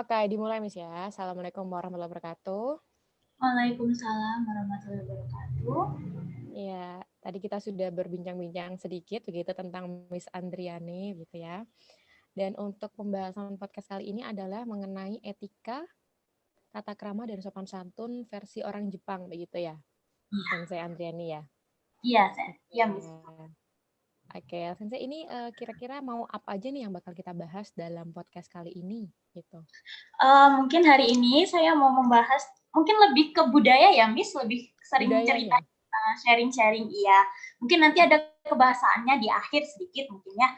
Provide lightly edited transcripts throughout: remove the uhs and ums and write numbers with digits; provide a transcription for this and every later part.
Oke, dimulai Miss ya. Assalamualaikum warahmatullahi wabarakatuh. Waalaikumsalam warahmatullahi wabarakatuh. Ya, tadi kita sudah berbincang-bincang sedikit begitu tentang Miss Andriani gitu ya. Dan untuk pembahasan podcast kali ini adalah mengenai etika, tata krama dan sopan santun versi orang Jepang begitu ya. Sensei Andriani ya. Iya, iya, Oke. Miss. Oke, Sensei ini kira-kira mau apa aja nih yang bakal kita bahas dalam podcast kali ini gitu. Mungkin hari ini saya mau membahas mungkin lebih ke budaya ya, Miss, lebih sering cerita, Budayanya. sharing-sharing, iya. Mungkin nanti ada kebahasaannya di akhir sedikit mungkin ya.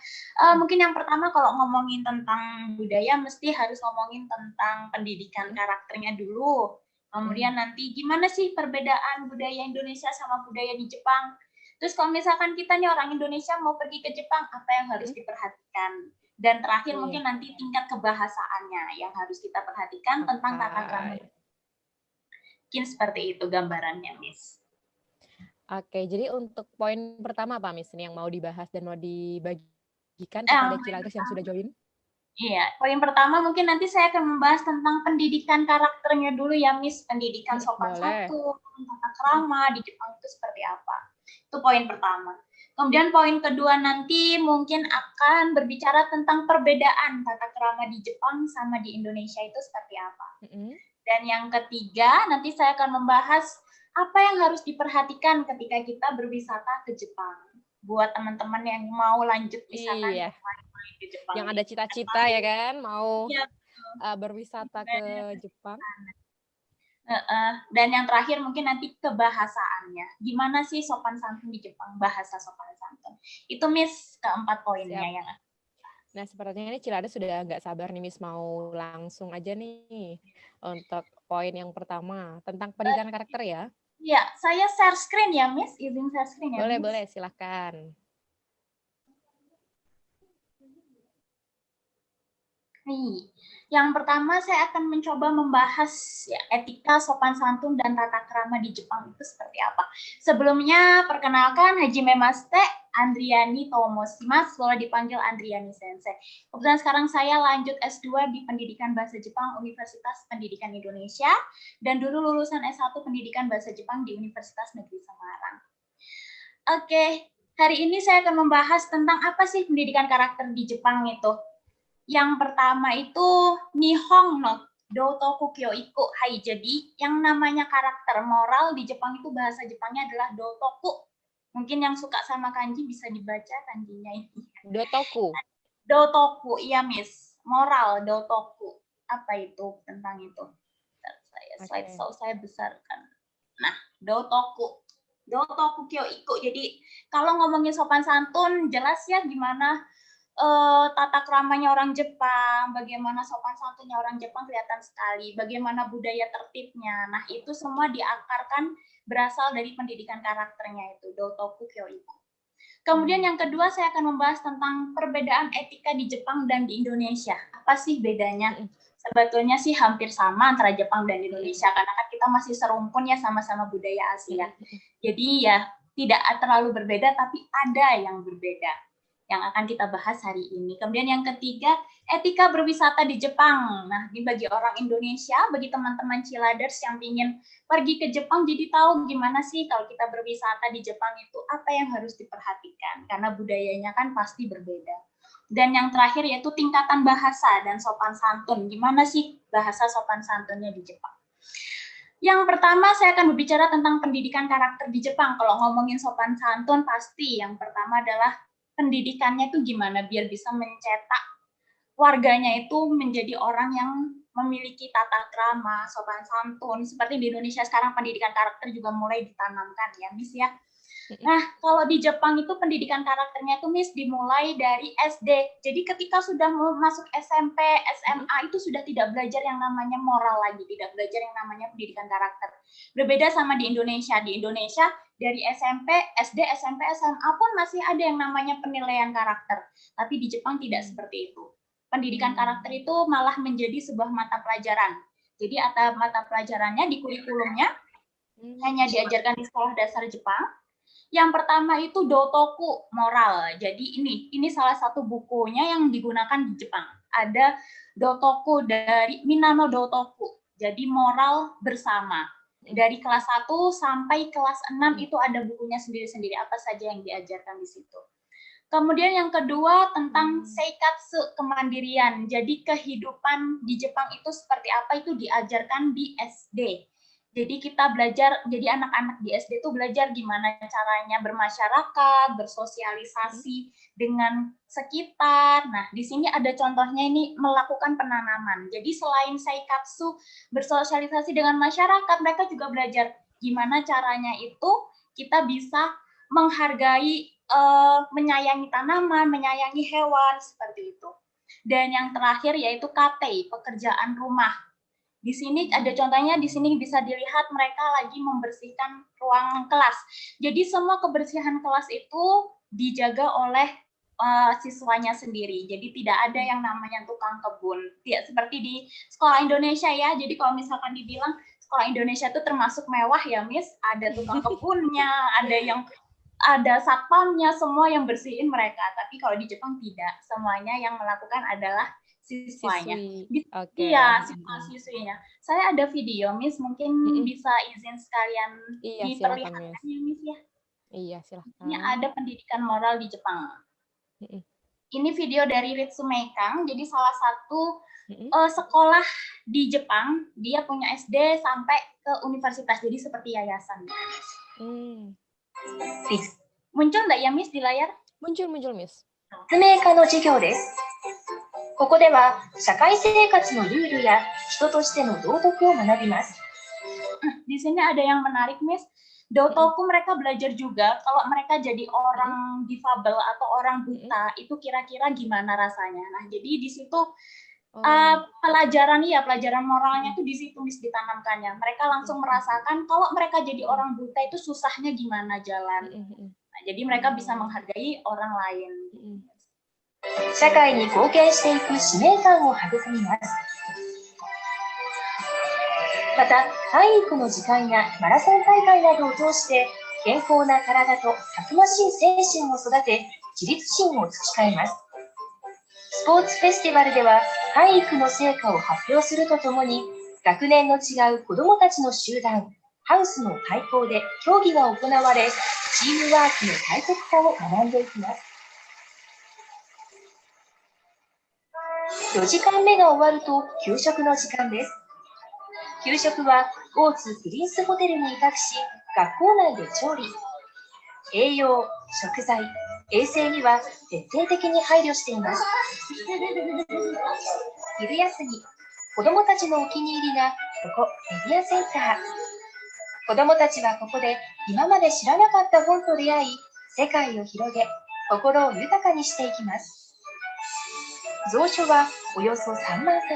Mungkin yang pertama kalau ngomongin tentang budaya mesti harus ngomongin tentang pendidikan karakternya dulu. Kemudian nanti gimana sih perbedaan budaya Indonesia sama budaya di Jepang. Terus kalau misalkan kita nih orang Indonesia mau pergi ke Jepang, apa yang harus diperhatikan? Dan terakhir Iya. mungkin nanti tingkat kebahasaannya yang harus kita perhatikan tentang tata krama. Oke. Mungkin seperti itu gambarannya, Miss. Oke, jadi untuk poin pertama apa Miss yang mau dibahas dan mau dibagikan kepada Poin Cilagas yang sudah pertama, join? iya, poin pertama mungkin nanti saya akan membahas tentang pendidikan karakternya dulu ya, Miss. Pendidikan sopan Boleh. santun, tata krama di Jepang itu seperti apa. Itu poin pertama. Kemudian poin kedua nanti mungkin akan berbicara tentang perbedaan tata krama di Jepang sama di Indonesia itu seperti apa. Dan yang ketiga, nanti saya akan membahas apa yang harus diperhatikan ketika kita berwisata ke Jepang. Buat teman-teman yang mau lanjut wisata Iya. ke Jepang. Yang ada cita-cita ya kan, mau Iya, berwisata ke Jepang. Dan yang terakhir mungkin nanti kebahasaannya. Gimana sih sopan santun di Jepang, bahasa sopan santun. Itu Miss keempat poinnya Siap. yang. Nah, sepertinya ini Cilada sudah nggak sabar nih Miss mau langsung aja nih untuk poin yang pertama tentang pendidikan karakter ya. Iya, saya share screen ya Miss, izin share screen ya Miss. Boleh, silahkan. Nih, yang pertama saya akan mencoba membahas ya, etika, sopan santun, dan tata krama di Jepang itu seperti apa. Sebelumnya, perkenalkan Hajime Maste Andriani Tomoshimasu, boleh dipanggil Andriani Sensei. Kebetulan sekarang saya lanjut S2 di Pendidikan Bahasa Jepang Universitas Pendidikan Indonesia, dan dulu lulusan S1 Pendidikan Bahasa Jepang di Universitas Negeri Semarang. Oke, hari ini saya akan membahas tentang apa sih pendidikan karakter di Jepang itu. Yang pertama itu Nihon no Dotoku Kyoiku. Hai, jadi yang namanya karakter moral di Jepang itu bahasa Jepangnya adalah Dotoku. Mungkin yang suka sama kanji bisa dibaca kanjinya ini. Dotoku. Dotoku, iya Miss. Moral, Dotoku. Apa itu tentang itu? Slide saya besarkan. Nah, Dotoku. Dotoku Kyoiku. Jadi kalau ngomongin sopan santun, jelas ya gimana tata keramanya orang Jepang, bagaimana sopan santunnya orang Jepang kelihatan sekali, bagaimana budaya tertibnya. Nah, itu semua diakarkan berasal dari pendidikan karakternya itu, Dotoku Kyoiku. Kemudian yang kedua saya akan membahas tentang perbedaan etika di Jepang dan di Indonesia. Apa sih bedanya? Sebetulnya sih hampir sama antara Jepang dan Indonesia, karena kan kita masih serumpun ya sama-sama budaya Asia. Jadi ya tidak terlalu berbeda, tapi ada yang berbeda yang akan kita bahas hari ini. Kemudian yang ketiga, etika berwisata di Jepang. Nah, ini bagi orang Indonesia, bagi teman-teman Ciladers yang ingin pergi ke Jepang, jadi tahu gimana sih kalau kita berwisata di Jepang itu apa yang harus diperhatikan, karena budayanya kan pasti berbeda. Dan yang terakhir yaitu tingkatan bahasa dan sopan santun. Gimana sih bahasa sopan santunnya di Jepang? Yang pertama saya akan berbicara tentang pendidikan karakter di Jepang. Kalau ngomongin sopan santun pasti yang pertama adalah pendidikannya itu gimana biar bisa mencetak warganya itu menjadi orang yang memiliki tata krama, sopan santun. Seperti di Indonesia sekarang pendidikan karakter juga mulai ditanamkan ya, Miss ya. Nah, kalau di Jepang itu pendidikan karakternya itu Miss dimulai dari SD. Jadi ketika sudah masuk SMP, SMA itu sudah tidak belajar yang namanya moral lagi, tidak belajar yang namanya pendidikan karakter. Berbeda sama di Indonesia. Di Indonesia dari SMP, SD, SMP, SMA pun masih ada yang namanya penilaian karakter. Tapi di Jepang tidak seperti itu. Pendidikan karakter itu malah menjadi sebuah mata pelajaran. Jadi mata pelajarannya di kurikulumnya hanya diajarkan di sekolah dasar Jepang. Yang pertama itu Dotoku moral. Jadi ini salah satu bukunya yang digunakan di Jepang. ada dotoku dari Minano Dotoku. Jadi moral bersama. Dari kelas 1 sampai kelas 6 itu ada bukunya sendiri-sendiri, apa saja yang diajarkan di situ. Kemudian yang kedua tentang seikatsu, kemandirian. Jadi kehidupan di Jepang itu seperti apa itu diajarkan di SD. Jadi kita belajar, jadi anak-anak di SD itu belajar gimana caranya bermasyarakat, bersosialisasi dengan sekitar. Nah, di sini ada contohnya ini melakukan penanaman. Jadi selain seikatsu, bersosialisasi dengan masyarakat, mereka juga belajar gimana caranya itu kita bisa menghargai, menyayangi tanaman, menyayangi hewan, seperti itu. Dan yang terakhir yaitu kate, pekerjaan rumah. Di sini ada contohnya, di sini bisa dilihat mereka lagi membersihkan ruang kelas. Jadi semua kebersihan kelas itu dijaga oleh siswanya sendiri. Jadi tidak ada yang namanya tukang kebun. Tidak seperti di sekolah Indonesia ya. Jadi kalau misalkan dibilang sekolah Indonesia itu termasuk mewah ya, Miss, ada tukang kebunnya, ada satpamnya, semua yang bersihin mereka. Tapi kalau di Jepang tidak, semuanya yang melakukan adalah siswanya. Iya, siswa-siswinya. Saya ada video, Miss, mungkin bisa izin sekalian diperlihatkan ya, Miss ya. Iya, silakan. Ini ada pendidikan moral di Jepang. Ini video dari Ritsume Kang, jadi salah satu sekolah di Jepang, dia punya SD sampai ke universitas, jadi seperti yayasan. Muncul nggak ya, Miss, di layar? Muncul, Miss. 立命科の授業です。ここでは社会生活のルールや人としての道徳を学びます。Di sini ada yang menarik, Miss. Dotoku mereka belajar juga kalau mereka jadi orang difabel atau orang buta, itu kira-kira gimana rasanya. Nah, jadi di situ pelajaran moralnya itu di situ, Miss, ditanamkannya. Mereka langsung merasakan kalau mereka jadi orang buta itu susahnya gimana jalan. Nah, jadi mereka bisa menghargai orang lain. 社会に貢献していく使命感を育みます。また、体育の時間やマラソン大会などを通して健康な体とたくましい精神を育て、自立心を培います。スポーツフェスティバルでは体育の成果を発表するとともに、学年の違う子どもたちの集団、ハウスの対抗で競技が行われ、チームワークの大切さを学んでいきます。4時間目が終わると給食の時間です。給食は大津プリンスホテルに委託し、学校内で調理。栄養、食材、衛生には徹底的に配慮しています。昼休み、子どもたちのお気に入りがここメディアセンター。子どもたちはここで今まで知らなかった本と出会い、世界を広げ、心を豊かにしていきます。蔵書はおよそ3万冊。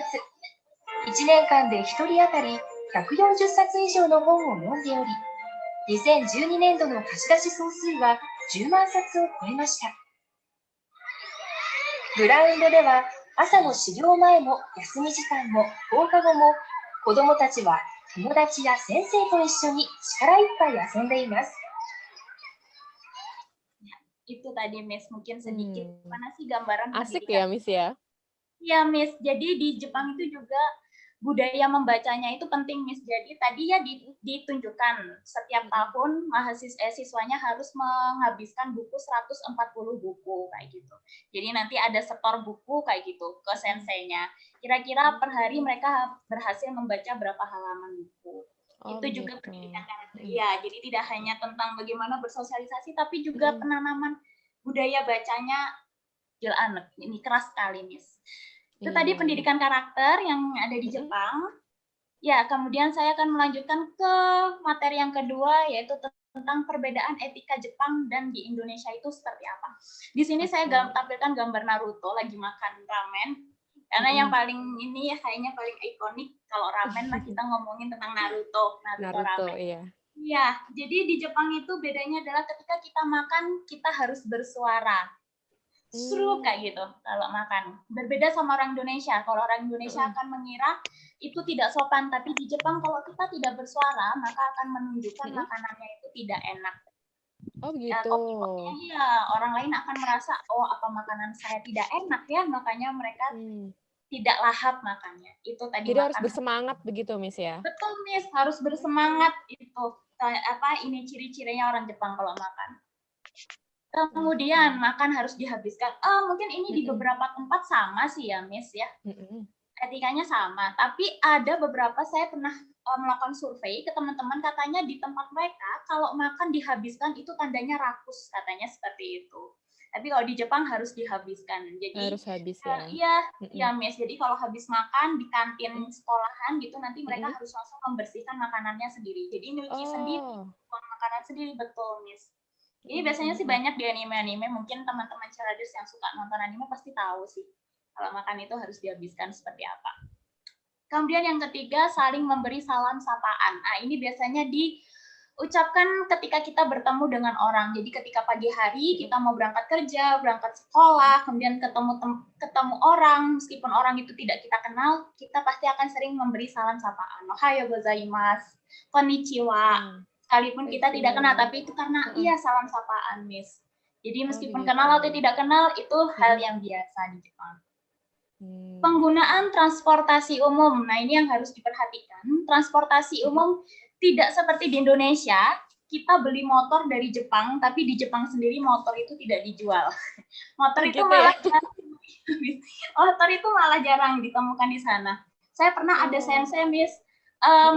1年間で1人当たり140冊以上の本を読んでおり、2012年度の貸し出し総数は10万冊を超えました。グラウンドでは朝の始業前も休み時間も放課後も子どもたちは友達や先生と一緒に力いっぱい遊んでいます。Itu tadi, Miss, mungkin sedikit mana sih gambaran asik ya, Miss ya? Iya, Miss. Jadi di Jepang itu juga budaya membacanya itu penting, Miss. Jadi tadi ya ditunjukkan setiap tahun siswanya harus menghabiskan buku 140 buku kayak gitu. Jadi nanti ada setor buku kayak gitu ke senseinya. Kira-kira per hari mereka berhasil membaca berapa halaman buku. Itu juga pendidikan karakter. Ya, jadi tidak hanya tentang bagaimana bersosialisasi, tapi juga penanaman budaya bacanya. Ini keras sekali, Miss. Itu tadi pendidikan karakter yang ada di Jepang. Ya, kemudian saya akan melanjutkan ke materi yang kedua, yaitu tentang perbedaan etika Jepang dan di Indonesia itu seperti apa. Di sini saya tampilkan gambar Naruto lagi makan ramen. Karena yang paling ini ya kayaknya paling ikonik kalau ramen lah kita ngomongin tentang Naruto ramen. Iya, jadi di Jepang itu bedanya adalah ketika kita makan kita harus bersuara. Seru kayak gitu kalau makan. Berbeda sama orang Indonesia. Kalau orang Indonesia akan mengira itu tidak sopan, tapi di Jepang kalau kita tidak bersuara maka akan menunjukkan makanannya itu tidak enak. Oh begitu. Iya, orang lain akan merasa, oh apa makanan saya tidak enak ya, makanya mereka tidak lahap makannya. Itu tadi Jadi harus makan. bersemangat begitu, Miss ya? Betul, Miss, harus bersemangat itu. Ini ciri-cirinya orang Jepang kalau makan. Kemudian makan harus dihabiskan. Mungkin ini di beberapa tempat sama sih ya, Miss ya. Etikanya sama, tapi ada beberapa saya pernah melakukan survei ke teman-teman, katanya di tempat mereka kalau makan dihabiskan itu tandanya rakus, katanya seperti itu. Tapi kalau di Jepang harus dihabiskan. Jadi harus habis ya. Iya, Miss. Jadi kalau habis makan di kantin sekolahan gitu nanti mereka harus langsung membersihkan makanannya sendiri. Jadi nyuci sendiri, buang makanan sendiri, betul, Miss. Ini biasanya sih banyak di anime-anime, mungkin teman-teman Ceradus yang suka nonton anime pasti tahu sih kalau makan itu harus dihabiskan seperti apa. Kemudian yang ketiga, saling memberi salam sapaan. Nah, ini biasanya diucapkan ketika kita bertemu dengan orang. Jadi ketika pagi hari kita mau berangkat kerja, berangkat sekolah, kemudian ketemu orang, meskipun orang itu tidak kita kenal, kita pasti akan sering memberi salam sapaan. Ohayo gozaimasu, konnichiwa. Sekalipun kita tidak kenal, tapi itu karena salam sapaan, Miss. Jadi meskipun kenal atau tidak kenal, itu hal yang biasa di Jepang. Penggunaan transportasi umum. Nah, ini yang harus diperhatikan. Transportasi umum tidak seperti di Indonesia, kita beli motor dari Jepang, tapi di Jepang sendiri motor itu tidak dijual. Motor itu malah jarang ditemukan di sana. Saya pernah ada sensei, Miss.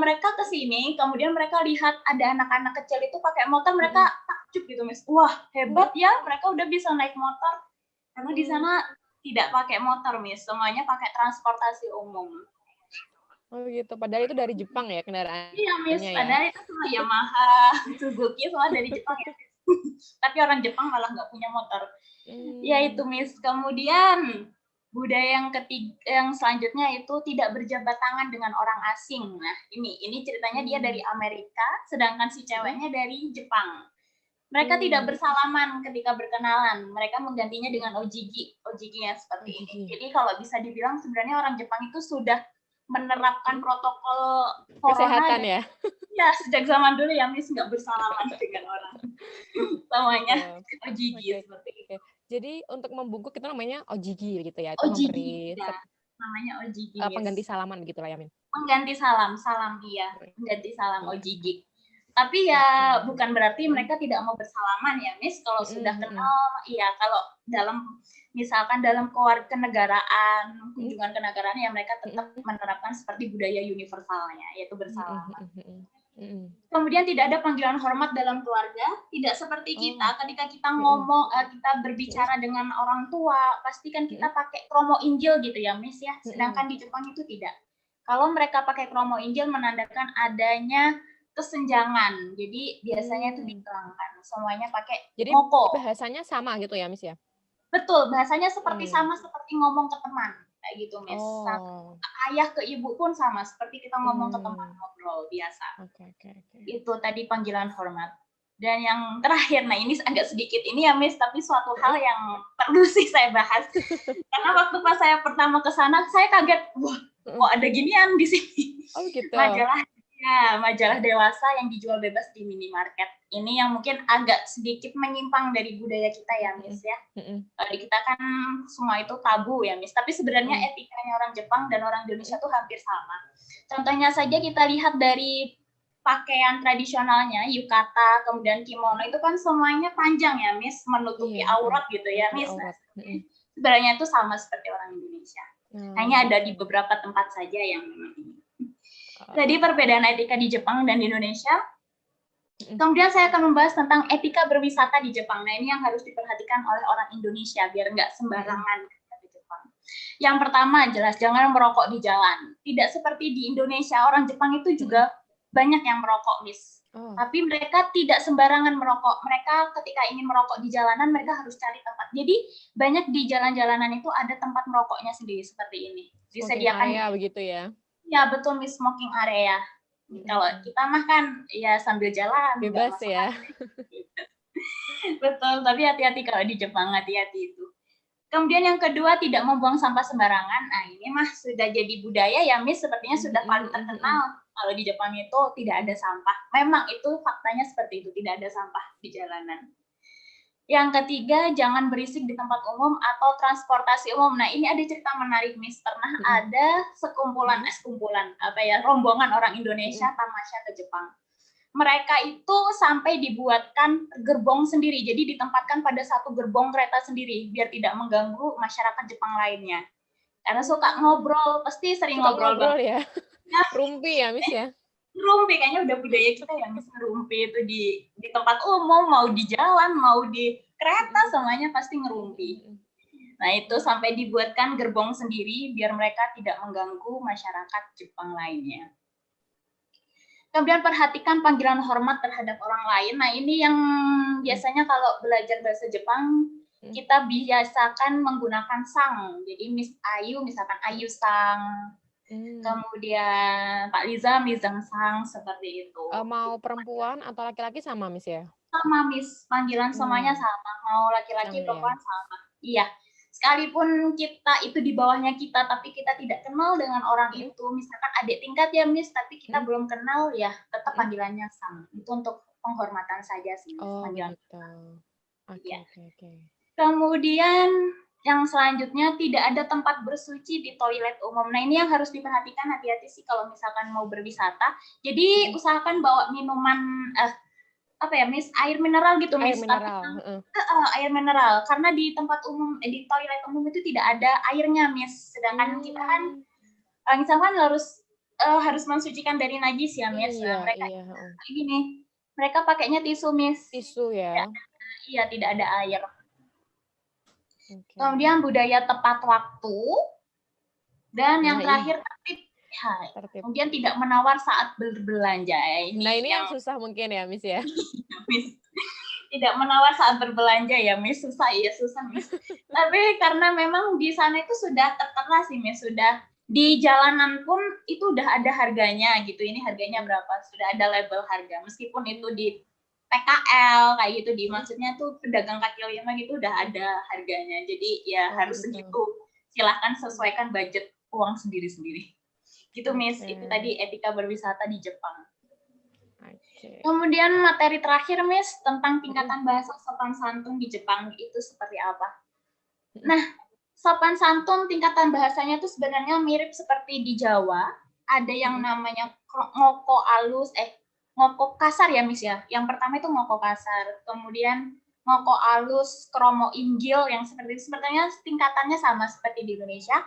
Mereka ke sini, kemudian mereka lihat ada anak-anak kecil itu pakai motor, mereka takjub gitu, Miss. Wah, hebat ya, mereka udah bisa naik motor. Karena di sana tidak pakai motor, Miss. Semuanya pakai transportasi umum. Oh gitu, padahal itu dari Jepang ya kendaraannya? Iya, Miss. Padahal itu semua Yamaha, Suzuki, semua dari Jepang ya. Tapi orang Jepang malah nggak punya motor. Ya itu, Miss. Kemudian budaya yang selanjutnya itu tidak berjabat tangan dengan orang asing. Nah, ini ceritanya dia dari Amerika, sedangkan si ceweknya dari Jepang. Mereka tidak bersalaman ketika berkenalan. Mereka menggantinya dengan ojigi. Ojiginya seperti ini. Jadi kalau bisa dibilang sebenarnya orang Jepang itu sudah menerapkan protokol kesehatan corona. ya? Ya, sejak zaman dulu ya, Miss, nggak bersalaman dengan orang. Namanya ojigi seperti itu. Jadi untuk membungkuk itu namanya ojigi gitu ya? Itu Ojigi, namanya ojigi. Pengganti salaman gitu lah ya, Min? Pengganti salam iya. Pengganti salam ojigi. Tapi ya bukan berarti mereka tidak mau bersalaman ya, Miss. Kalau sudah kenal, iya. Kalau misalkan dalam kewarganegaraan, kunjungan kenegaraan ya mereka tetap menerapkan seperti budaya universalnya, yaitu bersalaman. Kemudian tidak ada panggilan hormat dalam keluarga, tidak seperti kita ketika kita ngomong, kita berbicara dengan orang tua, pasti kan kita pakai kromo Injil gitu ya, Miss ya. Sedangkan di Jepang itu tidak. Kalau mereka pakai kromo Injil menandakan adanya kesenjangan. Jadi biasanya itu diterangkan semuanya pakai moko. Jadi bahasanya sama gitu ya, Miss ya? Betul, bahasanya sama seperti ngomong ke teman kayak gitu, Miss. Ayah ke ibu pun sama seperti kita ngomong ke teman ngobrol biasa. Itu tadi panggilan hormat. Dan yang terakhir, nah ini agak sedikit ini ya, Miss, tapi suatu hal yang perlu sih saya bahas. Karena waktu pas saya pertama ke sana, saya kaget, wah, kok ada ginian di sini. Oh gitu. Majalah dewasa yang dijual bebas di minimarket. Ini yang mungkin agak sedikit menyimpang dari budaya kita ya, Miss ya. Di kita kan semua itu tabu ya, Miss. Tapi sebenarnya etikanya orang Jepang dan orang Indonesia tuh hampir sama. Contohnya saja kita lihat dari pakaian tradisionalnya, yukata, kemudian kimono, itu kan semuanya panjang ya, Miss, menutupi aurat gitu ya, Miss. Sebenarnya itu sama seperti orang Indonesia. Hanya ada di beberapa tempat saja yang memang ini. Jadi perbedaan etika di Jepang dan di Indonesia. Kemudian saya akan membahas tentang etika berwisata di Jepang. Nah, ini yang harus diperhatikan oleh orang Indonesia biar nggak sembarangan di Jepang. Yang pertama jelas jangan merokok di jalan. Tidak seperti di Indonesia, orang Jepang itu juga banyak yang merokok, Miss. Tapi mereka tidak sembarangan merokok. Mereka ketika ingin merokok di jalanan mereka harus cari tempat. Jadi banyak di jalan-jalanan itu ada tempat merokoknya sendiri seperti ini. Disediakan area begitu ya. Ya betul, Miss, smoking area. Kalau kita mah kan ya sambil jalan. Bebas ya. Betul, tapi hati-hati kalau di Jepang, hati-hati itu. Kemudian yang kedua, tidak membuang sampah sembarangan. Nah ini mah sudah jadi budaya ya, Miss, sepertinya sudah paling terkenal. Kalau di Jepang itu tidak ada sampah. Memang itu faktanya seperti itu, tidak ada sampah di jalanan. Yang ketiga, jangan berisik di tempat umum atau transportasi umum. Nah, ini ada cerita menarik, Miss. Pernah ada rombongan orang Indonesia tamasya ke Jepang. Mereka itu sampai dibuatkan gerbong sendiri, jadi ditempatkan pada satu gerbong kereta sendiri, biar tidak mengganggu masyarakat Jepang lainnya. Karena suka ngobrol, pasti sering ngobrol ya. Rumpi ya, Miss ya? Rumpi, kayaknya udah budaya kita ya, Miss. Rumpi itu di tempat umum, mau di jalan, mau di kereta, semuanya pasti ngerumpi. Nah, itu sampai dibuatkan gerbong sendiri biar mereka tidak mengganggu masyarakat Jepang lainnya. Kemudian perhatikan panggilan hormat terhadap orang lain. Nah, ini yang biasanya kalau belajar bahasa Jepang, kita biasakan menggunakan sang. Jadi Miss Ayu, misalkan Ayu sang. Kemudian Pak Liza, Mizang sang, seperti itu. Mau perempuan atau laki-laki sama, Miss ya? Sama, Miss. Panggilan semuanya sama. Mau laki-laki, perempuan sama. Iya. Sekalipun kita itu di bawahnya kita, tapi kita tidak kenal dengan orang itu. Misalkan adik tingkat ya, Miss, tapi kita belum kenal, ya tetap panggilannya sama. Itu untuk penghormatan saja sih, Miss. Panggilan. Oke. Kemudian yang selanjutnya, tidak ada tempat bersuci di toilet umum. Nah, ini yang harus diperhatikan, hati-hati sih kalau misalkan mau berwisata. Jadi usahakan bawa minuman Miss, air mineral gitu, Miss. Air mineral, karena di tempat umum, di toilet umum itu tidak ada airnya, Miss. Sedangkan kita kan misalkan harus mensucikan dari najis ya, Miss. Nah, mereka pakainya tisu, Miss. Tisu ya. Iya, tidak ada air. Kemudian budaya tepat waktu, dan yang terakhir tertib. Kemudian tidak menawar saat berbelanja. Ini yang susah mungkin ya, Miss ya. Miss, tidak menawar saat berbelanja ya, Miss. Susah, Miss. Tapi karena memang di sana itu sudah tertera sih, Miss. Sudah di jalanan pun itu udah ada harganya gitu. Ini harganya berapa? Sudah ada label harga. Meskipun itu di PKL kayak gitu, maksudnya tuh pedagang kaki lima gitu udah ada harganya. Jadi ya harus segitu. Silahkan sesuaikan budget uang sendiri-sendiri. Gitu, Miss. Itu tadi etika berwisata di Jepang. Kemudian materi terakhir, Miss, tentang tingkatan bahasa sopan santun di Jepang itu seperti apa. Nah, sopan santun tingkatan bahasanya itu sebenarnya mirip seperti di Jawa. Ada yang namanya ngoko alus, ngoko kasar ya, Miss ya. Yang pertama itu ngoko kasar, kemudian ngoko alus, kromo inggil, yang seperti itu sebenarnya tingkatannya sama seperti di Indonesia.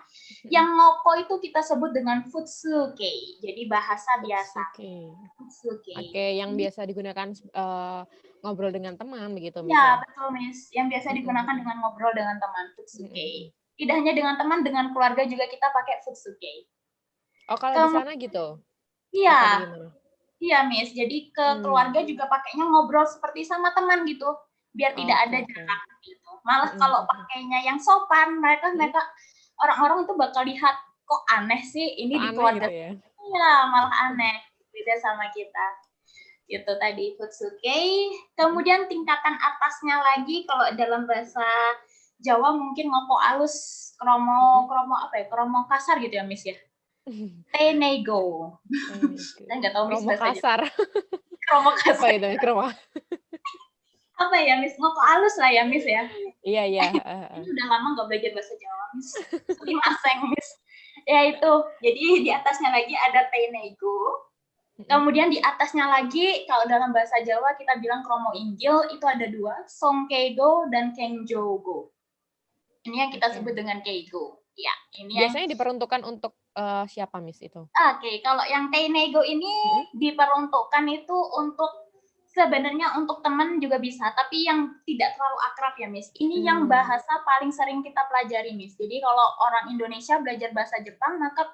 Yang ngoko itu kita sebut dengan futsuke, jadi bahasa biasa. Futsuke. Oke, yang biasa digunakan ngobrol dengan teman begitu, Miss. Ya, betul, Miss. Yang biasa digunakan dengan ngobrol dengan teman, futsuke. Tidak hanya dengan teman, dengan keluarga juga kita pakai futsuke. Oh, kalau di sana gitu? Iya. Iya, Miss. Jadi ke keluarga juga pakainya ngobrol seperti sama teman gitu, biar tidak ada jarak gitu. Malah kalau pakainya yang sopan, mereka orang-orang itu bakal lihat, kok aneh sih ini di keluarga. Gitu ya? Iya, malah aneh. Beda sama kita. Itu tadi futsuke. Kemudian tingkatan atasnya lagi kalau dalam bahasa Jawa mungkin ngoko alus, kromo kasar gitu ya, Miss ya. Tenego. Saya nggak tahu, Miss, bahasa kasar. Kromo kasar. Apa itu kromo? Apa ya, Miss? Ngoko alus lah ya, Miss ya. Iya. Ini udah lama nggak belajar bahasa Jawa, Miss. Sumimasen, Miss. Ya itu. Jadi di atasnya lagi ada tenego. Kemudian di atasnya lagi, kalau dalam bahasa Jawa kita bilang kromo inggil, itu ada 2, songkeigo dan kenjogo. Ini yang kita sebut dengan keigo. Ya, ini biasanya diperuntukkan untuk siapa, Miss, itu? Oke, kalau yang tenego ini diperuntukkan itu untuk sebenarnya untuk teman juga bisa, tapi yang tidak terlalu akrab ya, Miss. Ini yang bahasa paling sering kita pelajari, Miss. Jadi kalau orang Indonesia belajar bahasa Jepang, maka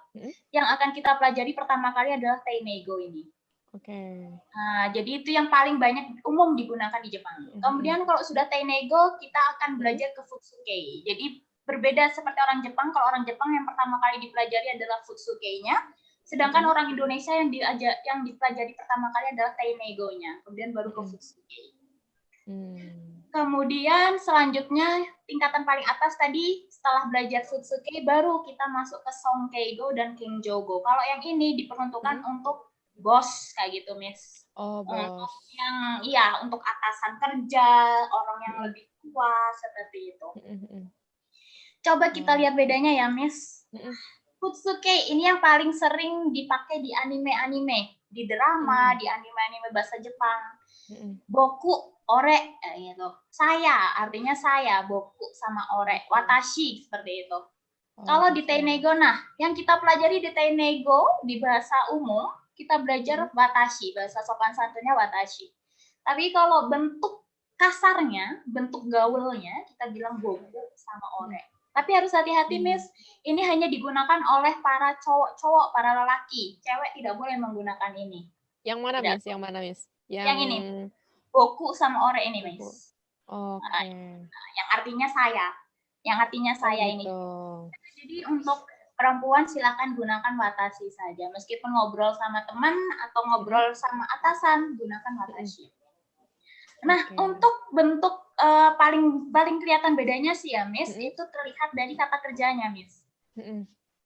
yang akan kita pelajari pertama kali adalah tenego ini. Oke. Nah, jadi itu yang paling banyak umum digunakan di Jepang. Kemudian kalau sudah tenego, kita akan belajar ke futsuke. Jadi berbeda seperti orang Jepang. Kalau orang Jepang yang pertama kali dipelajari adalah futsuke-nya, sedangkan orang Indonesia yang dipelajari pertama kali adalah tenego-nya, kemudian baru ke futsuke. Kemudian selanjutnya tingkatan paling atas tadi setelah belajar futsuke baru kita masuk ke songkeigo dan kenjogo. Kalau yang ini diperuntukkan untuk bos kayak gitu, Miss. Oh, bos. Untuk yang untuk atasan kerja, orang yang lebih Wah, seperti itu. Mm-mm. Coba kita lihat bedanya ya, Miss. Mm-mm. Futsuke ini yang paling sering dipakai di anime-anime, di drama, di anime-anime bahasa Jepang. Boku, ore, gitu. Saya, artinya saya, boku sama ore. Watashi, seperti itu. Kalau di Teinego, nah, yang kita pelajari di Teinego, di bahasa umum, kita belajar watashi, bahasa sopan santunnya watashi. Tapi kalau bentuk kasarnya, bentuk gaulnya, kita bilang boku sama ore. Tapi harus hati-hati, Miss. Ini hanya digunakan oleh para cowok-cowok, para lelaki. Cewek tidak boleh menggunakan ini. Yang mana, Tidak. Miss? Yang mana, Miss? Yang ini. Boku sama ore ini, Miss. Oke. Yang artinya saya. Yang artinya saya gitu. Ini. Jadi untuk perempuan silakan gunakan watashi saja. Meskipun ngobrol sama teman atau ngobrol sama atasan, gunakan watashi. Nah, untuk bentuk paling kelihatan bedanya sih ya, Miss, itu terlihat dari kata kerjanya, Miss.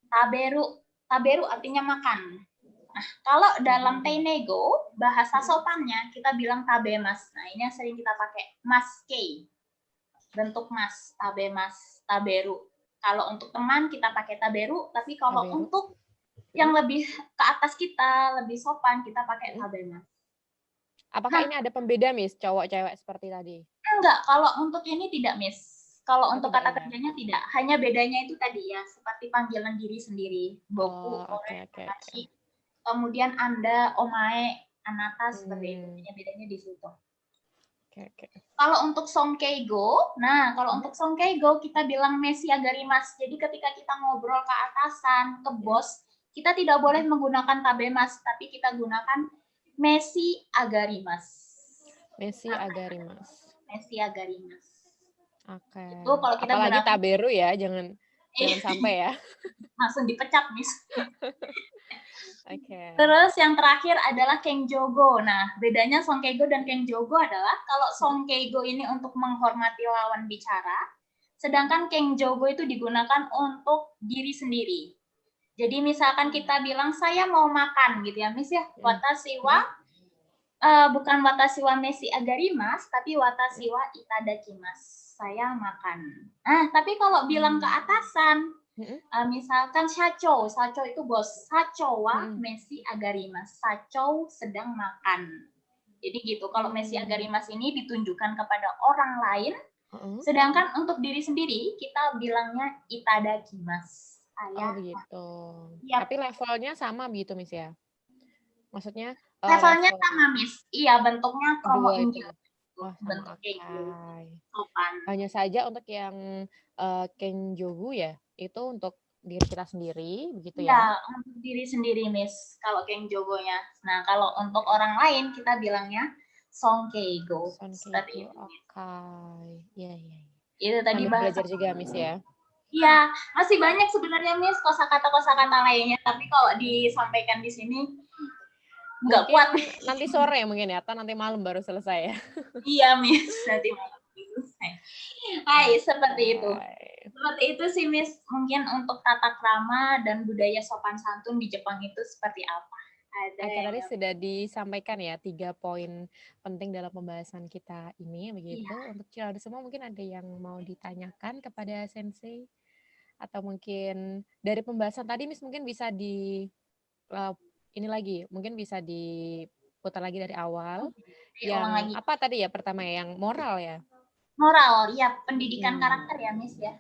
Taberu. Taberu artinya makan. Nah, kalau dalam Teinego, bahasa sopannya kita bilang tabemas. Nah, ini yang sering kita pakai. Maskei. Bentuk mas, tabemas, taberu. Kalau untuk teman kita pakai taberu, tapi kalau untuk yang lebih ke atas kita, lebih sopan, kita pakai tabemas. Apakah ini ada pembeda, Miss, cowok-cewek seperti tadi? Enggak, kalau untuk ini tidak, Miss. Kalau untuk kata kerjanya tidak. Hanya bedanya itu tadi ya, seperti panggilan diri sendiri. Boku, ore, watashi. Kemudian Anda, omae, anata, seperti itu. Hanya bedanya di situ. Kalau untuk songkeigo, nah kalau untuk songkeigo kita bilang mesi agarimas. Jadi ketika kita ngobrol ke atasan, ke bos, kita tidak boleh menggunakan tabemas, tapi kita gunakan mesi agarimas. Mesi agarimas. Mesi agarimas. Oke. Itu kalau kita apalagi gunakan, taberu ya, jangan sampai ya. Langsung dipecat, Miss. Oke. Terus yang terakhir adalah Kenjogo. Nah, bedanya Songkeigo dan Kenjogo adalah kalau Songkeigo ini untuk menghormati lawan bicara, sedangkan Kenjogo itu digunakan untuk diri sendiri. Jadi misalkan kita bilang saya mau makan gitu ya, Miss ya. Watashi wa bukan watashi wa mesi agarimasu, tapi watashi wa itadakimasu. Saya makan. Nah, tapi kalau bilang ke atasan, misalkan Sacho itu bos. Sacho wa mesi agarimasu. Sacho sedang makan. Jadi gitu. Kalau mesi agarimasu ini ditunjukkan kepada orang lain, sedangkan untuk diri sendiri kita bilangnya itadakimasu. Begitu. Yep. Tapi levelnya sama begitu, Miss ya? Maksudnya levelnya sama, Miss. Iya, bentuknya kromo injil. Bentuk hanya saja untuk yang Kenjogu ya, itu untuk diri kita sendiri, begitu ya? Ya, untuk diri sendiri, Miss, kalau Kenjogo-nya. Nah, kalau untuk orang lain, kita bilangnya Songkeigo. Seperti itu. Oke. Iya. Itu tadi belajar juga, Miss ya? Iya, masih banyak sebenarnya, Miss, kosakata lainnya. Tapi kalau disampaikan di sini, nggak kuat. Nanti sore mungkin ya, atau nanti malam baru selesai ya? Iya, Miss, nanti malam selesai. Hai, seperti itu. Seperti itu sih, Miss. Mungkin untuk tata krama dan budaya sopan santun di Jepang itu seperti apa? Tadi sudah disampaikan ya 3 poin penting dalam pembahasan kita ini, begitu. Iya. Untuk Cilada semua mungkin ada yang mau ditanyakan kepada Sensei? Atau mungkin dari pembahasan tadi, Miss, mungkin bisa ini lagi, mungkin bisa diputar lagi dari awal. Yang apa tadi ya pertama ya, yang moral ya? Moral, ya, pendidikan karakter ya, Miss ya.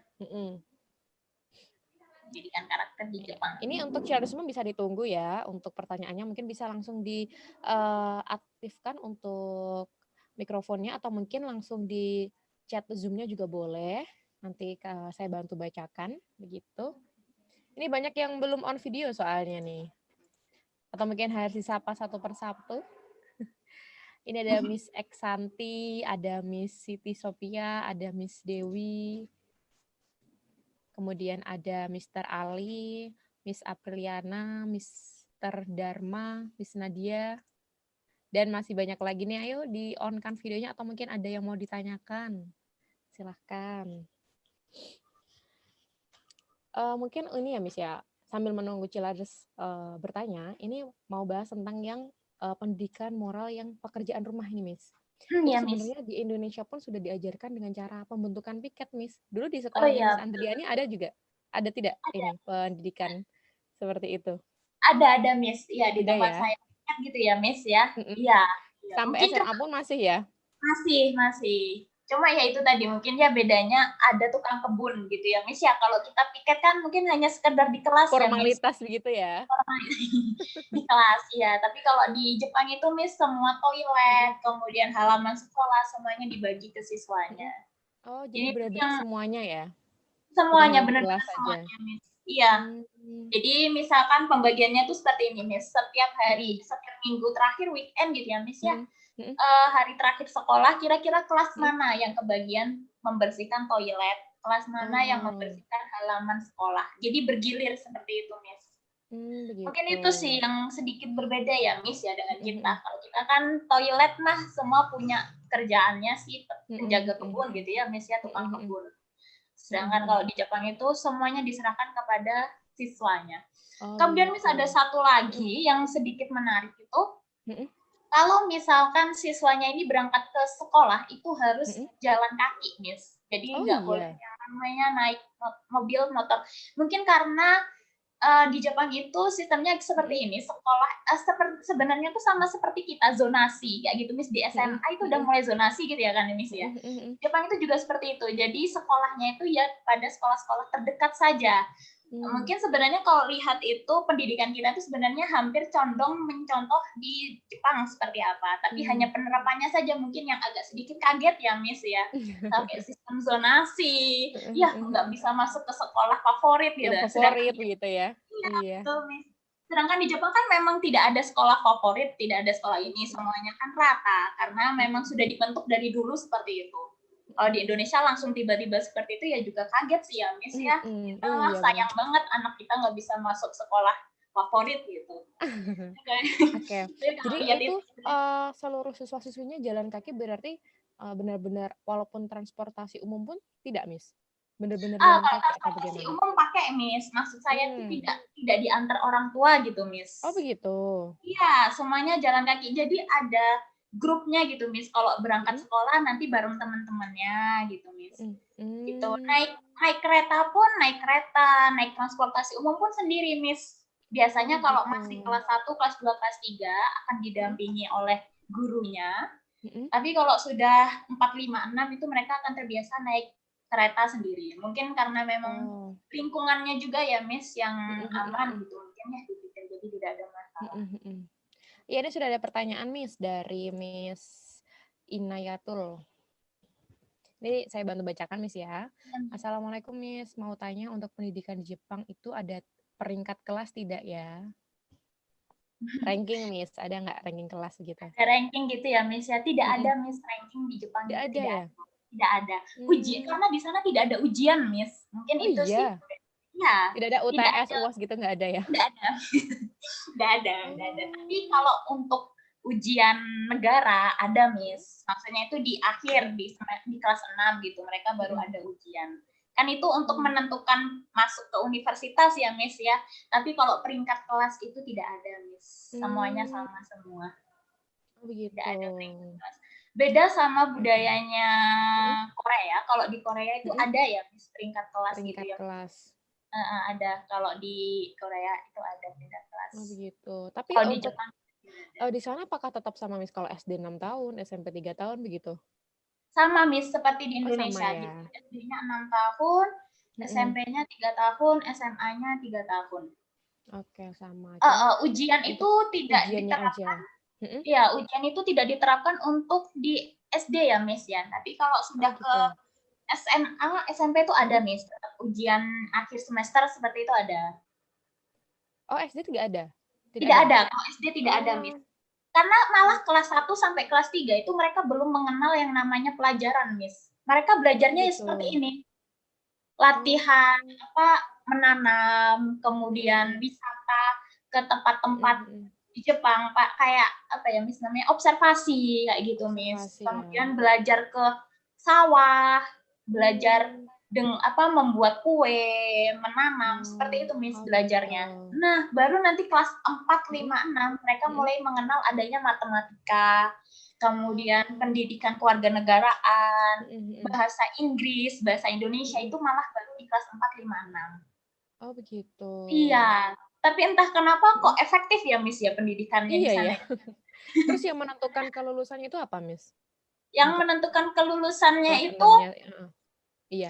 Pendidikan karakter di Jepang. Ini untuk Cilada semua bisa ditunggu ya, untuk pertanyaannya mungkin bisa langsung diaktifkan untuk mikrofonnya, atau mungkin langsung di chat Zoom-nya juga boleh. Nanti saya bantu bacakan, begitu. Ini banyak yang belum on video soalnya nih. Atau mungkin harus disapa satu persatu. Ini ada Miss Eksanti, ada Miss Siti Sophia, ada Miss Dewi, kemudian ada Mr. Ali, Miss Apriliana, Mr. Dharma, Miss Nadia, dan masih banyak lagi nih. Ayo di-on-kan videonya, atau mungkin ada yang mau ditanyakan. Silahkan. Mungkin ini ya, Miss ya, sambil menunggu Cilades bertanya, ini mau bahas tentang yang pendidikan moral yang pekerjaan rumah ini, Miss. Itu Ya, Miss. sebenarnya di Indonesia pun sudah diajarkan dengan cara pembentukan piket, Miss. Dulu di Oh sekolahnya iya, Miss Andriani ada juga? Ada tidak ada. ini pendidikan seperti itu? Ada, Miss. Iya, di Ada tempat ya? saya gitu ya, Miss ya. Mm-mm. Iya. Iya. Sampai Mungkin SMA pun masih ya? masih. Cuma ya itu tadi mungkin ya bedanya ada tukang kebun gitu ya, Miss ya. Kalau kita piket kan mungkin hanya sekedar di kelas ya, Miss. Formalitas begitu ya? Di kelas ya. Tapi kalau di Jepang itu, Miss, semua toilet, kemudian halaman sekolah semuanya dibagi ke siswanya. Oh, jadi Jadi itu benar-benar yang semuanya ya? Bukan semuanya hanya di benar-benar kelas saja? semuanya, Miss. Iya. Hmm. Jadi misalkan pembagiannya tuh seperti ini, Miss. Setiap hari, setiap minggu terakhir weekend gitu ya, Miss ya. Mm-mm. Hari terakhir sekolah, kira-kira kelas Mm-mm. mana yang kebagian membersihkan toilet, kelas mana yang Oh. membersihkan halaman sekolah. Jadi bergilir seperti itu, Miss. Begitu. Mungkin itu sih yang sedikit berbeda ya, Miss ya, dengan kita. Mm-mm. Kalau kita kan toilet mah semua punya kerjaannya sih penjaga kebun gitu ya, Miss ya, tukang kebun. Sedangkan kalau di Jepang itu semuanya diserahkan kepada siswanya. Oh, Kemudian Miss gitu. ada satu lagi yang sedikit menarik itu, Mm-mm. kalau misalkan siswanya ini berangkat ke sekolah itu harus jalan kaki, Miss. Jadi Oh, nggak iya. boleh yang namanya naik mobil, motor. Mungkin karena di Jepang itu sistemnya seperti ini, sekolah sebenarnya tuh sama seperti kita, zonasi kayak gitu, Miss. Di SMA itu udah mulai zonasi gitu ya kan, Miss ya. Jepang itu juga seperti itu. Jadi sekolahnya itu ya pada sekolah-sekolah terdekat saja. Mungkin sebenarnya kalau lihat itu pendidikan kita itu sebenarnya hampir condong mencontoh di Jepang seperti apa, tapi hanya penerapannya saja mungkin yang agak sedikit kaget ya, Miss ya. Sampai sistem zonasi, ya nggak bisa masuk ke sekolah favorit gitu. Yang favorit gitu ya. Iya. Betul, Miss. Sedangkan di Jepang kan memang tidak ada sekolah favorit, tidak ada sekolah ini, semuanya kan rata karena memang sudah dibentuk dari dulu seperti itu. Kalau di Indonesia langsung tiba-tiba seperti itu ya juga kaget sih ya, Miss ya. Kita Iya, sayang banget anak kita nggak bisa masuk sekolah favorit gitu. Oke. Jadi itu seluruh siswa-siswinya jalan kaki berarti benar-benar walaupun transportasi umum pun tidak, Miss? Benar-benar jalan Kalau kaki atau transportasi bagaimana? umum pakai, Miss. Maksud saya itu tidak diantar orang tua gitu, Miss. Oh, begitu. Iya, semuanya jalan kaki. Jadi ada grupnya gitu, Miss. Kalau berangkat sekolah nanti bareng teman-temannya gitu, Miss. Gitu. Naik kereta pun naik kereta, naik transportasi umum pun sendiri, Miss. Biasanya kalau masih kelas 1, kelas 2, kelas 3 akan didampingi oleh gurunya. Tapi kalau sudah 4, 5, 6 itu mereka akan terbiasa naik kereta sendiri. Mungkin karena memang lingkungannya juga ya, Miss, yang aman gitu. Mungkin ya dipikir jadi tidak ada masalah. Iya, ini sudah ada pertanyaan, Miss, dari Miss Inayatul. Jadi saya bantu bacakan, Miss ya. Assalamualaikum, Miss. Mau tanya untuk pendidikan di Jepang itu ada peringkat kelas tidak ya? Ranking, Miss. Ada nggak ranking kelas gitu? Ada ranking gitu ya, Miss ya? Tidak ada, Miss, ranking di Jepang. Tidak ada ya? Tidak ada. Ujian, karena di sana tidak ada ujian, Miss. Mungkin itu sih. Ya, tidak ada UTS, UAS gitu nggak ada ya? Tidak ada. Tidak ada. Tapi kalau untuk ujian negara ada, Miss. Maksudnya itu di akhir, di kelas 6 gitu. Mereka baru ada ujian. Kan itu untuk menentukan masuk ke universitas ya, Miss ya. Tapi kalau peringkat kelas itu tidak ada, Miss. Semuanya sama semua. Begitu. Tidak ada peringkat kelas. Beda sama budayanya Korea. Kalau di Korea itu ada ya, Miss, peringkat kelas gitu ya. Kelas. Ada. Kalau di Korea itu ada peringkat kelas. Oh, begitu. Tapi kalau untuk di sana apakah tetap sama, Miss, kalau SD 6 tahun, SMP 3 tahun begitu? Sama, Miss, seperti di Indonesia. Sama, ya? SD-nya 6 tahun, SMP-nya 3 tahun, SMA-nya 3 tahun. Oke, sama. Ujian itu tidak diterapkan. Ya, ujian itu tidak diterapkan untuk di SD ya, Miss ya. Tapi kalau sudah ke SMA, SMP itu ada, Miss. Ujian akhir semester seperti itu ada. Oh, SD tidak ada? Tidak ada. Kalau SD tidak ada, Miss. Karena malah kelas 1 sampai kelas 3 itu mereka belum mengenal yang namanya pelajaran, Miss. Mereka belajarnya seperti ini. Latihan menanam, kemudian wisata ke tempat-tempat di Jepang, Pak, kayak apa ya, Miss, namanya observasi kayak gitu, Miss. Kemudian belajar ke sawah, belajar membuat kue, menanam, seperti itu, Miss, belajarnya. Nah, baru nanti kelas 4, 5, 6 mereka mulai mengenal adanya matematika, kemudian pendidikan kewarganegaraan, Mm-mm. bahasa Inggris, bahasa Indonesia itu malah baru di kelas 4, 5, 6. Oh begitu. Iya, tapi entah kenapa kok efektif ya Miss ya pendidikannya di Iya sana. ya. Terus yang menentukan kelulusannya itu apa, Miss? Yang Untuk menentukan kelulusannya kelas itu 6-nya, iya.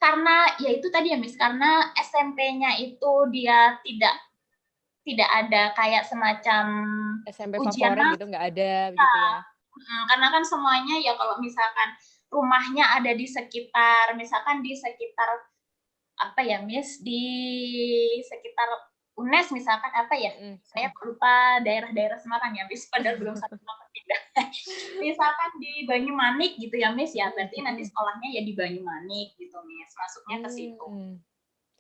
karena ya itu tadi ya Miss, karena SMP-nya itu dia tidak ada kayak semacam SMP ujian favorit gitu masuk. nggak ada begitu ya. Karena kan semuanya ya kalau misalkan rumahnya ada di sekitar, misalkan di sekitar apa ya Miss, di sekitar UNES misalkan apa ya, saya lupa daerah-daerah Semarang ya Miss, padahal belum satu tahun pindah. Misalkan di Banyumanik gitu ya Miss ya, berarti nanti sekolahnya ya di Banyumanik gitu Miss, masuknya ke situ.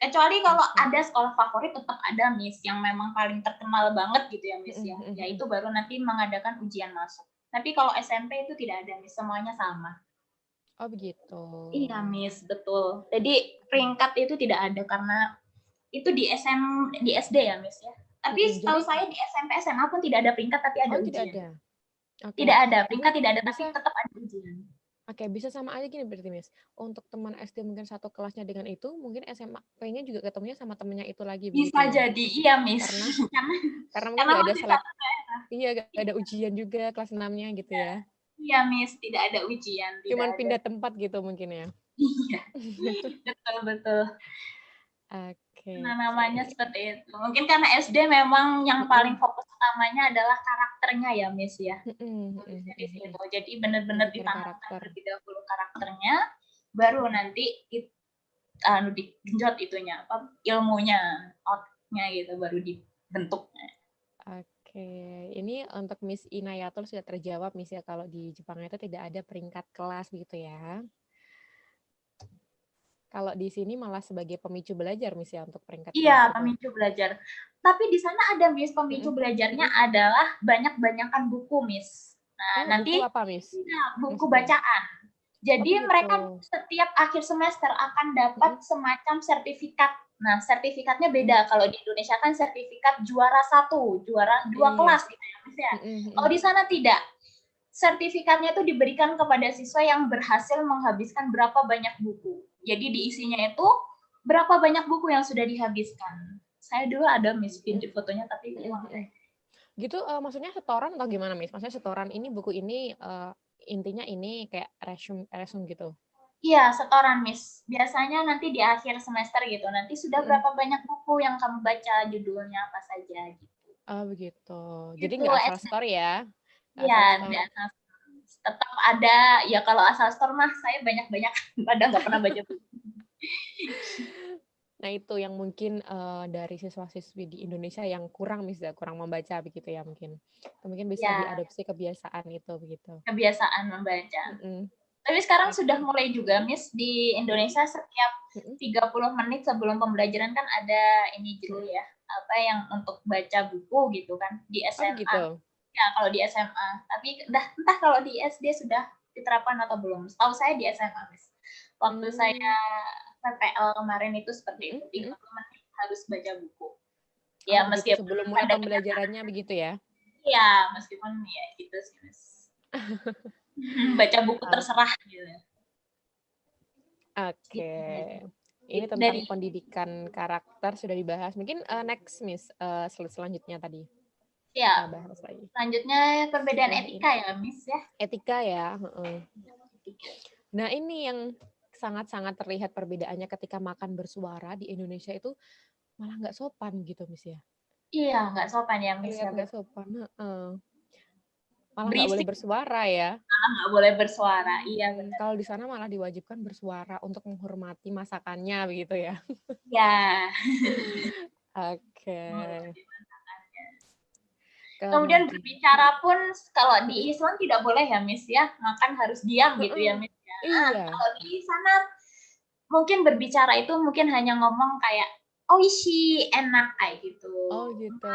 Kecuali kalau ada sekolah favorit tetap ada Miss, yang memang paling terkenal banget gitu ya Miss ya, ya itu baru nanti mengadakan ujian masuk. Tapi kalau SMP itu tidak ada Miss, semuanya sama. Oh begitu. Iya Miss, betul. Jadi peringkat itu tidak ada karena itu di SD ya Miss ya. Tapi setahu saya di SMP SMA pun tidak ada peringkat tapi ada ujian. Tidak ada. Okay. Tidak ada peringkat, tidak ada tapi tetap ada ujian. Oke, bisa sama aja gini berarti Miss. Untuk teman SD mungkin satu kelasnya dengan itu, mungkin SMA-nya juga ketemunya sama temennya itu lagi begitu bisa ya. jadi, iya Miss. Karena mungkin nggak ada seleksi. Iya, nggak ada ujian juga kelas 6-nya gitu ya. Iya Miss, tidak ada ujian. Cuman pindah tempat gitu mungkin ya. Iya, betul. Oke. Nah, namanya seperti itu. Mungkin karena SD memang yang paling fokus utamanya adalah karakternya ya Miss ya. Jadi benar-benar ditanamkan terlebih dahulu karakternya, baru nanti digenjot itunya, ilmunya, outnya gitu, baru dibentuknya. Oke, ini untuk Miss Inayatul sudah terjawab Miss ya, kalau di Jepang itu tidak ada peringkat kelas gitu ya. Kalau di sini malah sebagai pemicu belajar Miss ya untuk peringkat kelas. Iya, pemicu belajar. Tapi di sana ada Miss, pemicu belajarnya adalah banyak-banyakan buku Miss. Nah, nanti buku apa Miss? Buku bacaan. Jadi mereka setiap akhir semester akan dapat semacam sertifikat. Nah, sertifikatnya beda. Kalau di Indonesia kan sertifikat juara 1, juara 2 kelas gitu ya Miss ya. Kalau di sana tidak. Sertifikatnya itu diberikan kepada siswa yang berhasil menghabiskan berapa banyak buku. Jadi diisinya itu berapa banyak buku yang sudah dihabiskan. Saya dulu ada Miss video fotonya tapi gitu, maksudnya setoran atau gimana Miss? Maksudnya setoran ini buku ini intinya ini kayak resume gitu. Iya, setoran Miss. Biasanya nanti di akhir semester gitu. Nanti sudah berapa banyak buku yang kamu baca, judulnya apa saja gitu. Oh begitu. Jadi nggak asal story ya? Iya, tetap ada. Ya kalau asal store mah saya banyak-banyak. Padahal nggak pernah baca buku. Nah itu yang mungkin dari siswa-siswi di Indonesia yang kurang membaca begitu ya mungkin. Mungkin bisa diadopsi kebiasaan itu begitu. Kebiasaan membaca. Tapi sekarang sudah mulai juga Miss di Indonesia setiap 30 menit sebelum pembelajaran kan ada ini dulu ya, apa yang untuk baca buku gitu kan di SMA. Gitu. Ya kalau di SMA. Tapi entah kalau di SD sudah diterapkan atau belum. Setahu saya di SMA Miss. Waktu saya PPL kemarin itu seperti itu, 30 menit harus baca buku. Ya meskipun sebelum mulai pembelajarannya begitu ya? Iya, meskipun ya gitu sih Miss. Baca buku terserah gitu. Oke. Ini tentang pendidikan karakter sudah dibahas. Mungkin next Miss, selanjutnya tadi. Ya, selanjutnya perbedaan etika ya Miss ya. Etika ya. Nah ini yang sangat-sangat terlihat perbedaannya ketika makan bersuara di Indonesia itu malah nggak sopan gitu Miss ya. Iya, nggak sopan ya Miss. Nggak sopan. Malah nggak boleh bersuara ya. Malah nggak boleh bersuara, iya benar. Kalau di sana malah diwajibkan bersuara untuk menghormati masakannya begitu ya. Ya. Oke. Kemudian berbicara pun kalau di Islam tidak boleh ya Miss ya, makan harus diam gitu ya Miss ya. Iya. Kalau di sana mungkin berbicara itu mungkin hanya ngomong kayak oishi, enak kayak gitu. Oh gitu.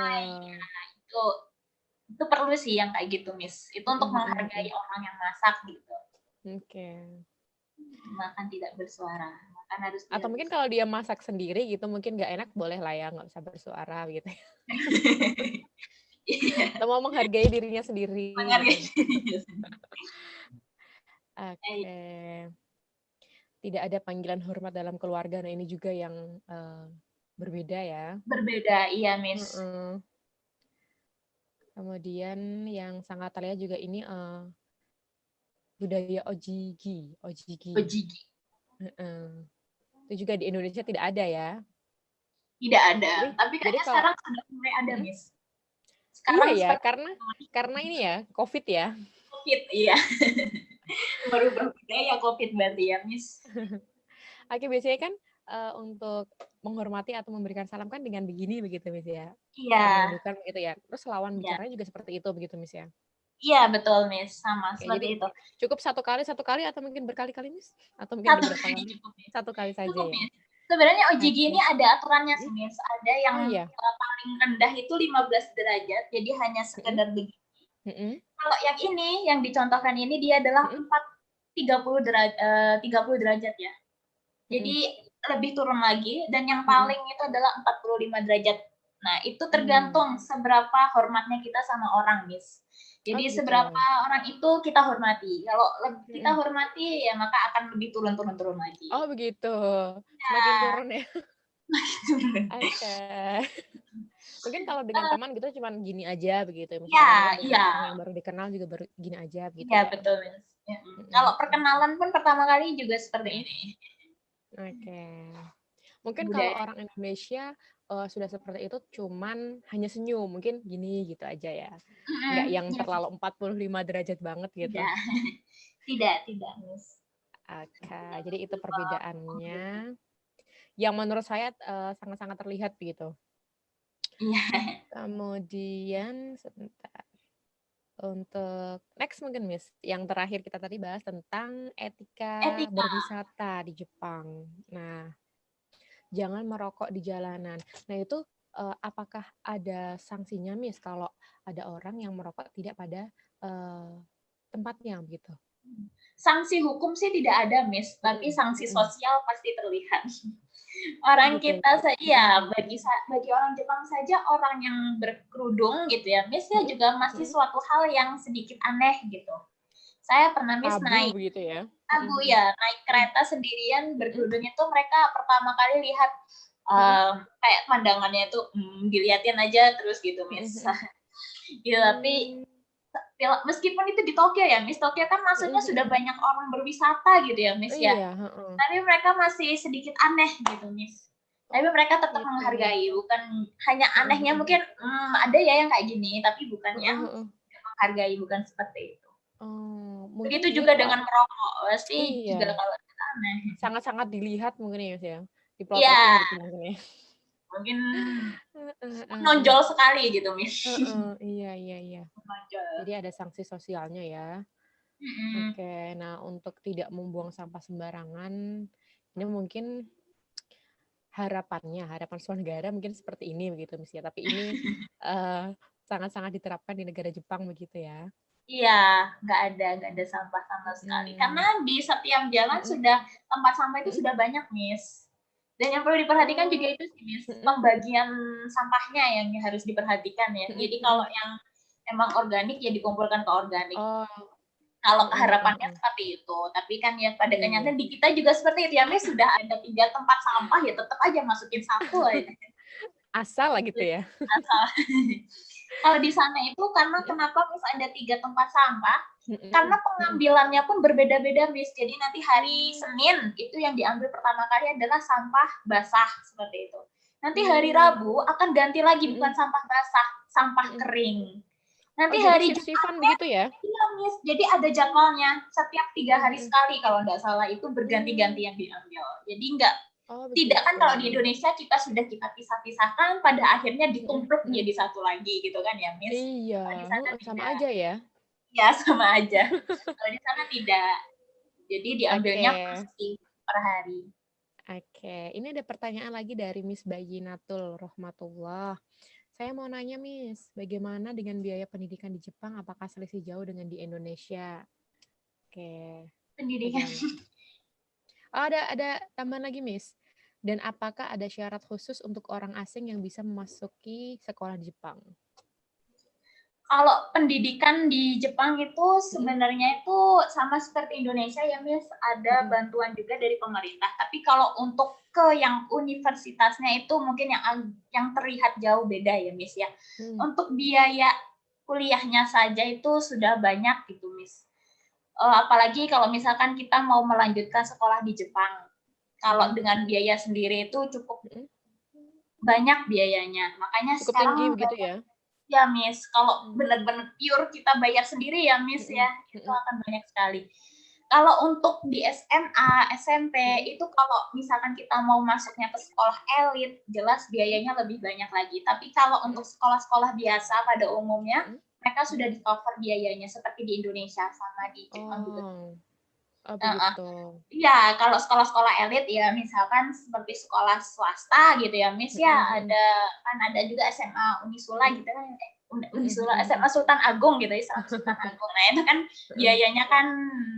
Itu perlu sih yang kayak gitu Miss. Itu untuk menghargai orang yang masak gitu. Oke. Makan tidak bersuara. Makan harus diam. Atau mungkin kalau dia masak sendiri gitu mungkin nggak enak boleh lah ya nggak usah bersuara gitu. Iya, Atau mau menghargai dirinya sendiri. menghargai Gitu. dirinya sendiri. Oke. Tidak ada panggilan hormat dalam keluarga. Nah, ini juga yang berbeda ya. Berbeda, iya, Miss. Mm-mm. Kemudian yang sangat terlihat juga ini budaya ojigi. Ojigi. Itu juga di Indonesia tidak ada ya. Tidak ada. Tapi Jadi kayaknya kalau sekarang sudah mulai ada, Miss. iya Sekarang ya, seperti karena ini ya, COVID ya. COVID, iya. Baru berbudaya COVID berarti ya, Miss. Oke, biasanya kan untuk menghormati atau memberikan salam kan dengan begini begitu, Miss ya. Iya. Menundukkan begitu ya. Terus lawan Iya. bicaranya juga seperti itu begitu, Miss ya. Iya, betul, Miss. Sama Oke, seperti jadi itu. cukup satu kali atau mungkin berkali-kali, Miss? Atau mungkin Satu beberapa kali kali? cukup, Miss. Satu kali saja Cukup, ya. Miss. Sebenarnya ojigi Oke. ini ada aturannya sih, Miss. Ada yang Oh iya. paling rendah itu 15 derajat, jadi hanya sekedar begini. Kalau yang ini, yang dicontohkan ini, dia adalah 30 derajat ya. Jadi lebih turun lagi, dan yang paling itu adalah 45 derajat. Nah, itu tergantung seberapa hormatnya kita sama orang, Miss. Jadi seberapa orang itu kita hormati. Kalau kita hormati, ya maka akan lebih turun lagi. Oh begitu, semakin turun ya. Oke. Mungkin kalau dengan teman gitu cuman gini aja begitu. Misalnya dengan orang yang baru dikenal juga baru gini aja begitu ya. ya. Betul, Miss. Kalau perkenalan pun pertama kali juga seperti ini. Oke. Mungkin kalau orang Indonesia sudah seperti itu cuman hanya senyum, mungkin gini gitu aja ya. Nggak yang terlalu 45 derajat banget gitu. Tidak, Miss. Oke, jadi itu perbedaannya. Yang menurut saya sangat-sangat terlihat begitu. Iya. Kemudian sebentar. Untuk next mungkin Miss, yang terakhir kita tadi bahas tentang etika berwisata di Jepang. Nah, jangan merokok di jalanan. Nah, itu apakah ada sanksinya Miss kalau ada orang yang merokok tidak pada tempatnya begitu? Sanksi hukum sih tidak ada, Miss, tapi sanksi sosial pasti terlihat. Orang kita saja, bagi orang Jepang saja, orang yang berkerudung gitu ya, Miss, ya juga masih suatu hal yang sedikit aneh gitu. Saya pernah, Miss, naik begitu ya. Naik kereta sendirian berkerudung itu, mereka pertama kali lihat kayak pandangannya itu diliatin aja terus gitu, Miss. Gitu, tapi meskipun itu di Tokyo ya, Miss, Tokyo kan maksudnya sudah banyak orang berwisata gitu ya, Miss ya. Tapi mereka masih sedikit aneh gitu, Miss. Tapi mereka tetap menghargai, bukan hanya anehnya mungkin ada ya yang kayak gini, tapi bukan yang menghargai, bukan seperti itu. Begitu juga dengan merokok, pasti juga kalau aneh. Sangat-sangat dilihat mungkin ya, Miss ya. Diplototin gitu mungkin ya. Mungkin menonjol sekali gitu, Miss. Iya. Jadi ada sanksi sosialnya ya. Oke, nah untuk tidak membuang sampah sembarangan, ini mungkin harapan sebuah negara mungkin seperti ini begitu Miss ya. Tapi ini sangat-sangat diterapkan di negara Jepang begitu ya. Iya, nggak ada sampah sama sekali. Karena di setiap jalan sudah tempat sampah itu sudah banyak, Miss. Dan yang perlu diperhatikan juga itu sih, Miss, pembagian sampahnya yang harus diperhatikan ya. Jadi kalau yang emang organik ya dikumpulkan ke organik. Kalau harapannya seperti itu, tapi kan ya pada kenyataannya di kita juga seperti itu ya, Miss, sudah ada 3 tempat sampah ya tetap aja masukin 1 aja. Asal lah gitu ya. Asal. Kalau di sana itu karena kenapa Miss ada 3 tempat sampah? Karena pengambilannya pun berbeda-beda, Miss. Jadi nanti hari Senin itu yang diambil pertama kali adalah sampah basah seperti itu. Nanti hari Rabu akan ganti lagi, bukan sampah basah, sampah kering. Nanti hari Jumat begitu ya? Iya, Miss. Jadi ada jadwalnya setiap 3 hari sekali kalau nggak salah, itu berganti-ganti yang diambil. Jadi tidak kan kalau di Indonesia kita sudah pisah-pisahkan, pada akhirnya ditumpuk menjadi satu lagi gitu kan ya, Miss. Iya, sama aja ya. Ya, sama aja. Kalau di sana tidak. Jadi diambilnya pasti per hari. Oke, ini ada pertanyaan lagi dari Miss Bayinatul Rohmatullah. Saya mau nanya, Miss, bagaimana dengan biaya pendidikan di Jepang? Apakah selisih jauh dengan di Indonesia? Oke. Pendidikan. Ada tambahan lagi, Miss. Dan apakah ada syarat khusus untuk orang asing yang bisa memasuki sekolah di Jepang? Kalau pendidikan di Jepang itu sebenarnya itu sama seperti Indonesia ya, Miss, ada bantuan juga dari pemerintah. Tapi kalau untuk ke yang universitasnya itu mungkin yang terlihat jauh beda ya, Miss ya. Untuk biaya kuliahnya saja itu sudah banyak gitu, Miss. Apalagi kalau misalkan kita mau melanjutkan sekolah di Jepang. Kalau dengan biaya sendiri itu cukup banyak biayanya. Makanya cukup sekarang tinggi begitu ya? Ya, Miss, kalau benar-benar pure kita bayar sendiri ya, Miss ya, itu akan banyak sekali. Kalau untuk di SMA, SMP, itu kalau misalkan kita mau masuknya ke sekolah elit, jelas biayanya lebih banyak lagi. Tapi kalau untuk sekolah-sekolah biasa pada umumnya, mereka sudah di-cover biayanya seperti di Indonesia sama di Jepang juga. Begitu. Iya, kalau sekolah-sekolah elit ya misalkan seperti sekolah swasta gitu ya, Miss ya, ada juga SMA Unisula gitu kan, Unisula SMA Sultan Agung gitu ya, Sultan Agung. Nah, itu kan biayanya kan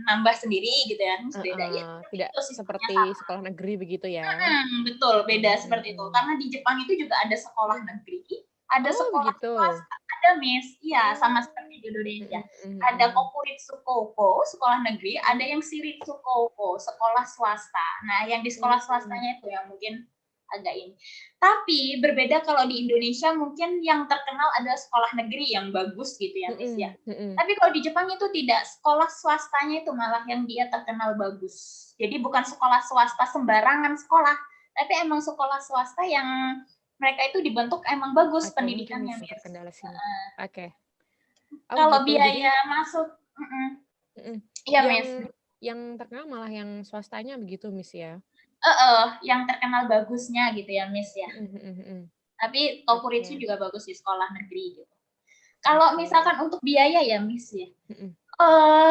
nambah sendiri gitu ya, Miss, beda ya. Tidak Itu sistemnya seperti sama. sekolah negeri begitu ya? Betul, beda seperti itu. Karena di Jepang itu juga ada sekolah negeri, ada sekolah begitu. swasta, ada, Miss. Iya, sama seperti di Indonesia. Ada Kokuritsu Koukou, sekolah negeri, ada yang Shiritsu Koukou, sekolah swasta. Nah, yang di sekolah swastanya itu yang mungkin agak ini. Tapi berbeda kalau di Indonesia mungkin yang terkenal adalah sekolah negeri yang bagus gitu ya, Miss ya. Tapi kalau di Jepang itu tidak, sekolah swastanya itu malah yang dia terkenal bagus. Jadi bukan sekolah swasta sembarangan sekolah, tapi emang sekolah swasta yang mereka itu dibentuk emang bagus pendidikannya, Miss. Kalau gitu. biaya masuk, iya, Miss. Yang terkenal malah yang swastanya begitu, Miss ya? Yang terkenal bagusnya gitu ya, Miss ya. Tapi Kokuritsu juga bagus di sekolah negeri gitu. Kalau misalkan untuk biaya ya, Miss ya.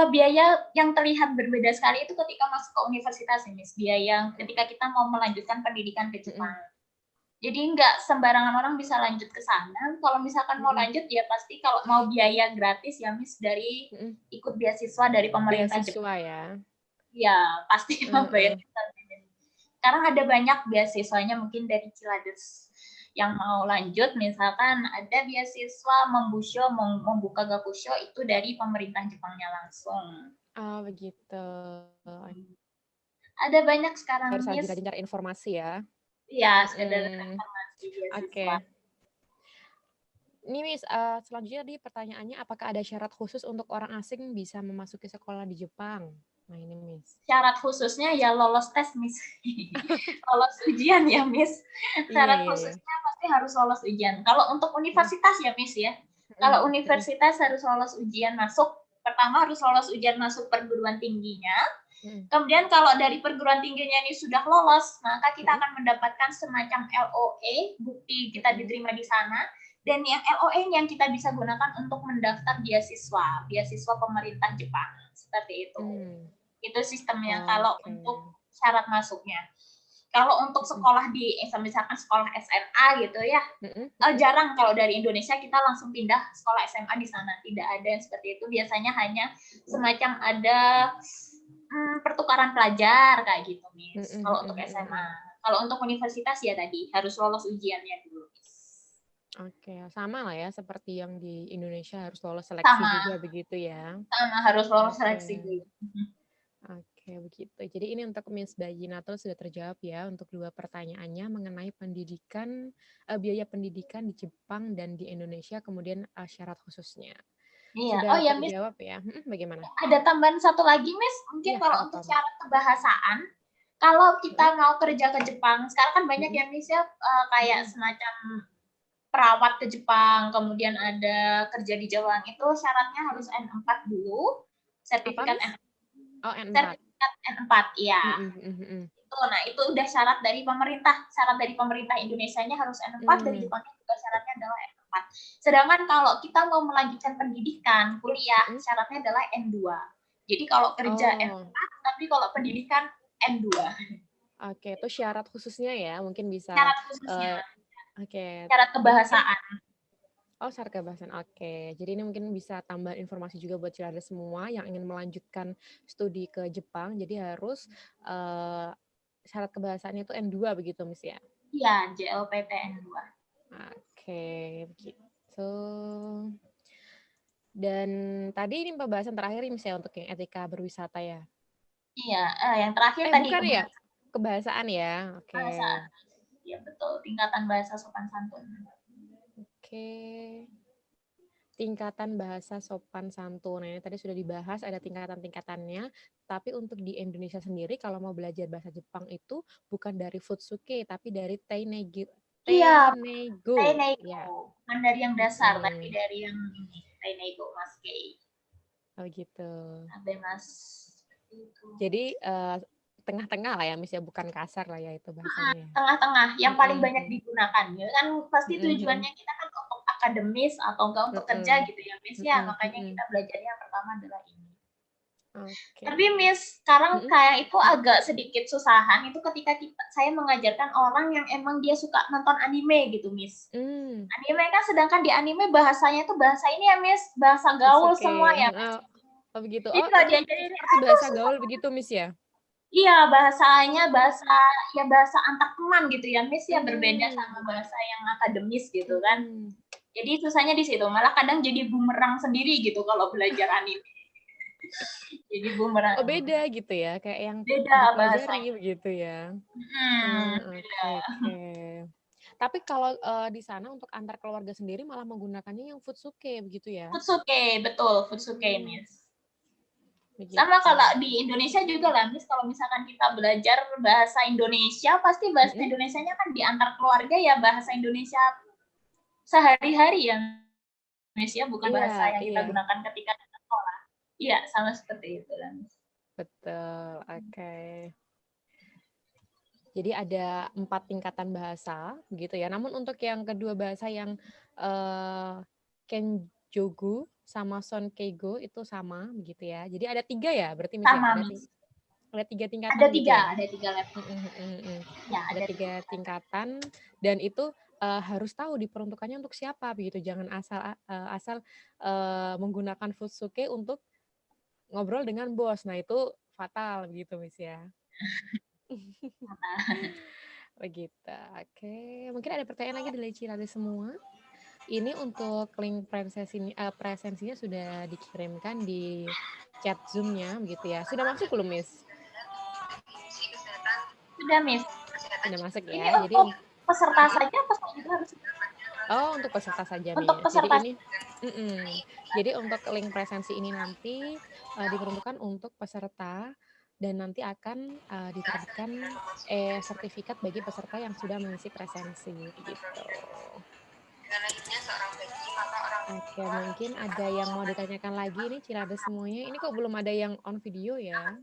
Biaya yang terlihat berbeda sekali itu ketika masuk ke universitas ya, Miss. Biaya ketika kita mau melanjutkan pendidikan ke Jepang. Jadi nggak sembarangan orang bisa lanjut ke sana. Kalau misalkan mau lanjut ya pasti kalau mau biaya gratis ya, Miss, dari ikut beasiswa dari pemerintah Jepang. Ya. Ya, pasti bayar. Sekarang ada banyak beasiswanya mungkin dari Cilades. Yang mau lanjut misalkan ada beasiswa membuka gakusho itu dari pemerintah Jepangnya langsung. Begitu. Ada banyak sekarang, Harus Miss. rajin-rajin informasi ya. Iya, sekedar informasi beasiswa. Ini, Miss, selanjutnya di pertanyaannya, apakah ada syarat khusus untuk orang asing bisa memasuki sekolah di Jepang? Nah, ini, Miss. Syarat khususnya ya lolos tes, Miss. Lolos ujian ya, Miss. Syarat khususnya pasti harus lolos ujian. Kalau untuk universitas ya, Miss ya. Kalau universitas harus lolos ujian masuk. Pertama harus lolos ujian masuk perguruan tingginya. Kemudian kalau dari perguruan tingginya ini sudah lolos, maka kita akan mendapatkan semacam LOE, bukti kita diterima di sana. Dan yang LOE yang kita bisa gunakan untuk mendaftar beasiswa pemerintah Jepang. Seperti itu. Itu sistemnya kalau untuk syarat masuknya. Kalau untuk sekolah di misalkan sekolah SMA gitu ya, jarang kalau dari Indonesia kita langsung pindah sekolah SMA di sana. Tidak ada yang seperti itu. Biasanya hanya semacam ada pertukaran pelajar kayak gitu, Miss. Kalau untuk SMA. Kalau untuk universitas ya tadi harus lolos ujiannya dulu, Miss. Sama lah ya seperti yang di Indonesia harus lolos seleksi juga begitu ya. Sama harus lolos seleksi dulu. Begitu. Jadi ini untuk Miss Bajinatul sudah terjawab ya untuk 2 pertanyaannya mengenai pendidikan, biaya pendidikan di Jepang dan di Indonesia, kemudian syarat khususnya. Iya. Sudah ya, terjawab Miss. Ya? Bagaimana? Ada tambahan satu lagi, Miss. Mungkin kalau untuk syarat kebahasaan, kalau kita mau kerja ke Jepang, sekarang kan banyak ya, Miss ya, kayak semacam perawat ke Jepang, kemudian ada kerja di Jepang, itu syaratnya harus N4 dulu, sertifikat N4. N4. Sertifikat N4, iya. Nah, itu udah syarat dari pemerintah. Syarat dari pemerintah Indonesianya harus N4, dari Jepangnya juga syaratnya adalah N4. Sedangkan kalau kita mau melanjutkan pendidikan, kuliah, syaratnya adalah N2. Jadi kalau kerja N4, tapi kalau pendidikan N2. Itu syarat khususnya ya, mungkin bisa. Syarat khususnya. Syarat kebahasaan. Syarat kebahasaan. Jadi ini mungkin bisa tambah informasi juga buat Cilades semua yang ingin melanjutkan studi ke Jepang. Jadi harus syarat kebahasaannya itu N2 begitu, Miss ya? Iya, JLPT N2. Begitu. Dan tadi ini pembahasan terakhir ini misalnya untuk yang etika berwisata ya. Iya, yang terakhir tadi Bukan ya, kebahasaan ya. Oke. bahasa. Ya betul, tingkatan bahasa sopan santun. Oke. Tingkatan bahasa sopan santun. Nah, ini tadi sudah dibahas ada tingkatan-tingkatannya. Tapi untuk di Indonesia sendiri kalau mau belajar bahasa Jepang itu bukan dari Futsuke tapi dari Teinego. Iya, Teinego. Teinego. Ya. Bukan dari yang dasar, tapi dari yang ini, Teinego, Mas Kei. Oh gitu. Abe Mas. Itu. Jadi tengah-tengah lah ya, misalnya bukan kasar lah ya itu bahasanya. Tengah-tengah, yang paling banyak digunakan. Ya kan pasti tujuannya kita kan untuk akademis atau enggak untuk kerja gitu ya, Miss ya. Makanya kita belajarnya yang pertama adalah ini. Okay. Tapi Miss, sekarang kayak itu agak sedikit susahan itu ketika saya mengajarkan orang yang emang dia suka nonton anime gitu, Miss. Anime kan sedangkan di anime bahasanya tuh bahasa ini ya, Miss, bahasa gaul semua ya. Oh begitu. Jadi kalau diajarin seperti bahasa gaul begitu, Miss ya? Iya, bahasanya bahasa antar teman gitu ya, Miss ya, berbeda sama bahasa yang akademis gitu kan. Jadi susahnya di situ, malah kadang jadi bumerang sendiri gitu kalau belajar anime. Jadi bumerang. Oh beda gitu ya, kayak yang beda bahasanya begitu ya. Oke. Tapi kalau di sana untuk antar keluarga sendiri malah menggunakannya yang Futsuke begitu ya? Futsuke, betul, Futsuke, Miss. Begitu. Sama kalau di Indonesia juga lah, Miss, kalau misalkan kita belajar bahasa Indonesia, pasti bahasa Indonesianya kan di antar keluarga ya bahasa Indonesia sehari-hari ya, Miss ya, bukan bahasa yang kita gunakan ketika kita sekolah. Iya, sama seperti itu lah, Miss. Betul, oke. Jadi ada 4 tingkatan bahasa, gitu ya. Namun untuk yang kedua bahasa yang Kenjogu sama Sonkeigo itu sama, begitu ya. Jadi ada 3 ya, berarti sama, ada 3 tingkatan ada gitu 3, ya? Ada 3 level. Ya, ada 3 tingkatan dan itu harus tahu diperuntukannya untuk siapa begitu. Jangan asal menggunakan Futsuke untuk ngobrol dengan bos. Nah, itu fatal begitu, Miss ya. Begitu. Oke, mungkin ada pertanyaan lagi dari Cirade semua. Ini untuk link presensinya sudah dikirimkan di chat Zoom-nya begitu ya. Sudah masuk belum, Miss? Sudah, Miss. Sudah masuk ya. Ini jadi untuk peserta saja apa juga harus? Oh, untuk peserta saja, Miss. Untuk peserta. Jadi ini jadi untuk link presensi ini nanti diperuntukkan untuk peserta dan nanti akan diterbitkan sertifikat bagi peserta yang sudah mengisi presensi gitu. Oke, mungkin ada yang mau ditanyakan lagi nih Cirade semuanya. Ini kok belum ada yang on video ya?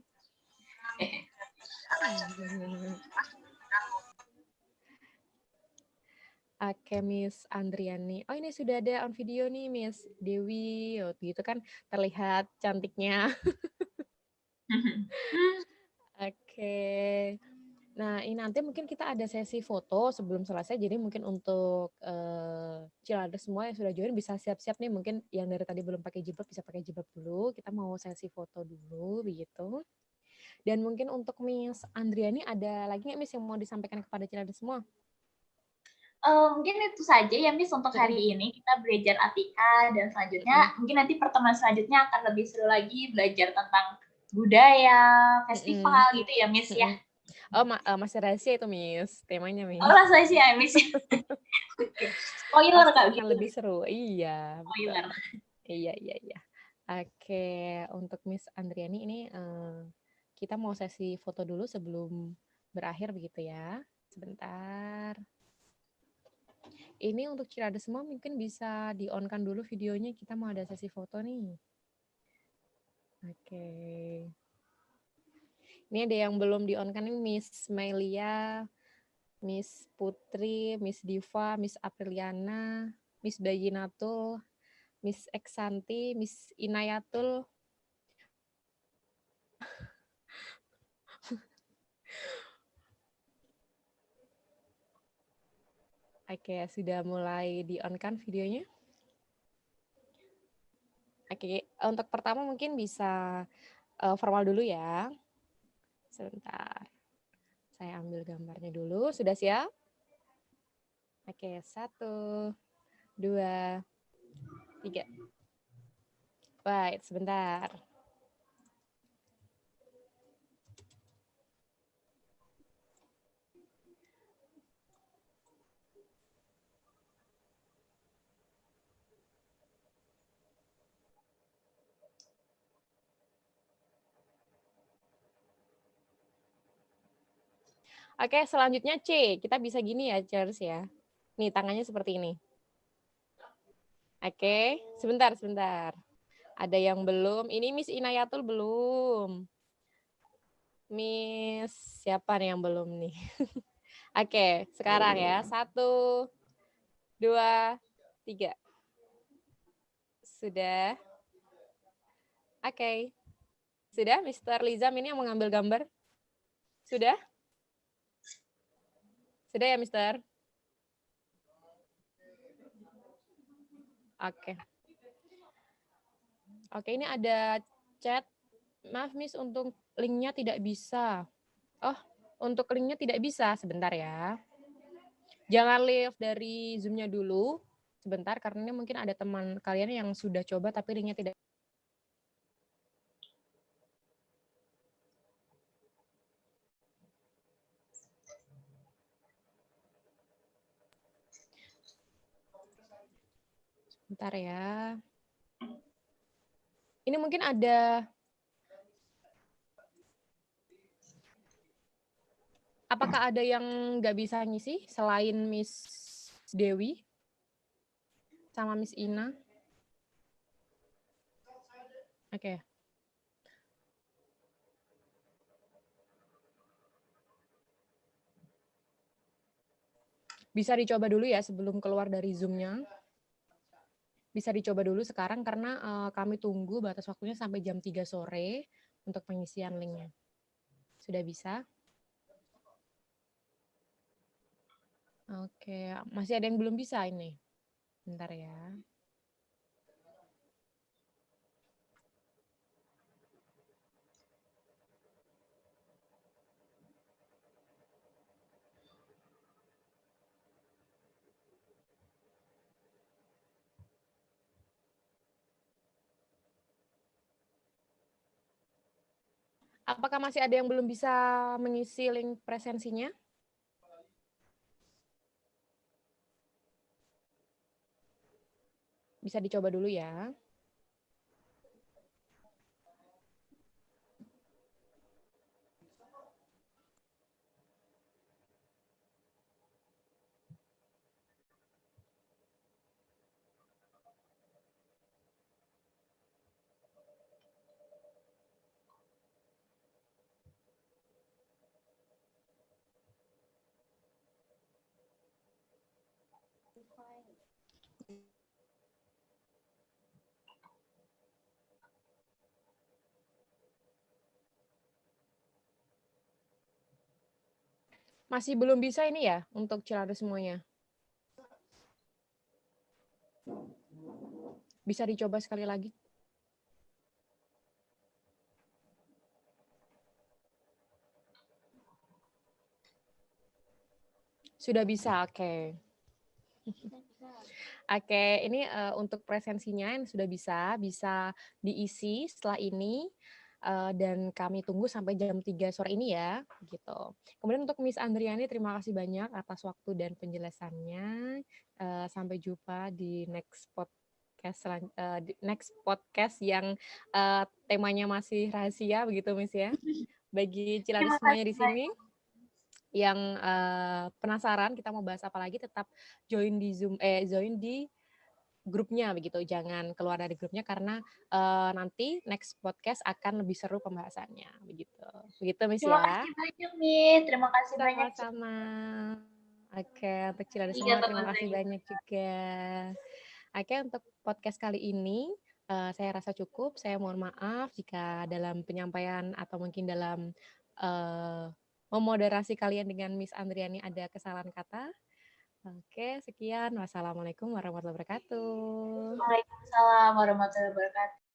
Oke, Miss Andriani. Oh, ini sudah ada on video nih, Miss Dewi. Oh, gitu kan terlihat cantiknya. Oke. Nah, ini nanti mungkin kita ada sesi foto sebelum selesai. Jadi mungkin untuk Cilada semua yang sudah join bisa siap-siap nih. Mungkin yang dari tadi belum pakai jilbab bisa pakai jilbab dulu. Kita mau sesi foto dulu, begitu. Dan mungkin untuk Miss Andriani ada lagi nggak, Miss, yang mau disampaikan kepada Cilada semua? Mungkin itu saja ya, Miss, untuk hari ini. Kita belajar Atika dan selanjutnya mungkin nanti pertemuan selanjutnya akan lebih seru lagi belajar tentang budaya, festival gitu ya, Miss ya. Oh, masih rahasia itu, Miss. Temanya, Miss. Oh, rahasia ya, Miss. Spoiler kali gitu. Lebih seru. Iya. Spoiler. Iya. Oke, untuk Miss Andriani ini kita mau sesi foto dulu sebelum berakhir begitu ya. Sebentar. Ini untuk Cirade semua mungkin bisa di-on-kan dulu videonya. Kita mau ada sesi foto nih. Oke. Ini ada yang belum di-on-kan nih, Miss Melia, Miss Putri, Miss Diva, Miss Apriliana, Miss Bayinatul, Miss Eksanti, Miss Inayatul. Oke, sudah mulai di-on-kan videonya? Oke, untuk pertama mungkin bisa formal dulu ya. Sebentar. Saya ambil gambarnya dulu. Sudah siap? Oke, 1, 2, 3. Wait, sebentar. Oke, selanjutnya C. Kita bisa gini ya, Charles ya. Nih, tangannya seperti ini. Oke, sebentar. Ada yang belum. Ini Miss Inayatul belum. Miss, siapa nih yang belum nih? Oke, sekarang ya. 1, 2, 3. Sudah? Oke. Sudah, Mr. Lizam ini yang mengambil gambar? Sudah? Sudah ya, Mister? Oke. Oke, ini ada chat. Maaf, Miss, untuk linknya tidak bisa. Oh, untuk linknya tidak bisa. Sebentar ya. Jangan leave dari Zoom-nya dulu. Sebentar, karena ini mungkin ada teman kalian yang sudah coba tapi linknya tidak. Bentar ya. Ini mungkin ada. Apakah ada yang nggak bisa ngisi selain Miss Dewi sama Miss Ina? Oke. Bisa dicoba dulu ya sebelum keluar dari Zoom-nya. Bisa dicoba dulu sekarang karena kami tunggu batas waktunya sampai jam 3 sore untuk pengisian linknya. Sudah bisa? Oke, masih ada yang belum bisa ini. Bentar ya. Apakah masih ada yang belum bisa mengisi link presensinya? Bisa dicoba dulu ya. Masih belum bisa ini ya untuk Cilado semuanya. Bisa dicoba sekali lagi. Sudah bisa, oke. Oke, ini untuk presensinya yang sudah bisa diisi setelah ini. Dan kami tunggu sampai jam 3 sore ini ya, gitu. Kemudian untuk Miss Andriani, terima kasih banyak atas waktu dan penjelasannya. Sampai jumpa di next podcast yang temanya masih rahasia, begitu Miss ya. Bagi Cilado semuanya di sini yang penasaran kita mau bahas apa lagi, tetap join di grupnya begitu, jangan keluar dari grupnya karena nanti next podcast akan lebih seru pembahasannya begitu Miss Terima ya. kasih banyak Miss, terima kasih banyak. Sama-sama. Oke, untuk Cilado semua terima kasih banyak juga. Oke, untuk podcast kali ini saya rasa cukup. Saya mohon maaf jika dalam penyampaian atau mungkin dalam memoderasi kalian dengan Miss Andriani ada kesalahan kata. Oke, sekian. Wassalamualaikum warahmatullahi wabarakatuh. Waalaikumsalam warahmatullahi wabarakatuh.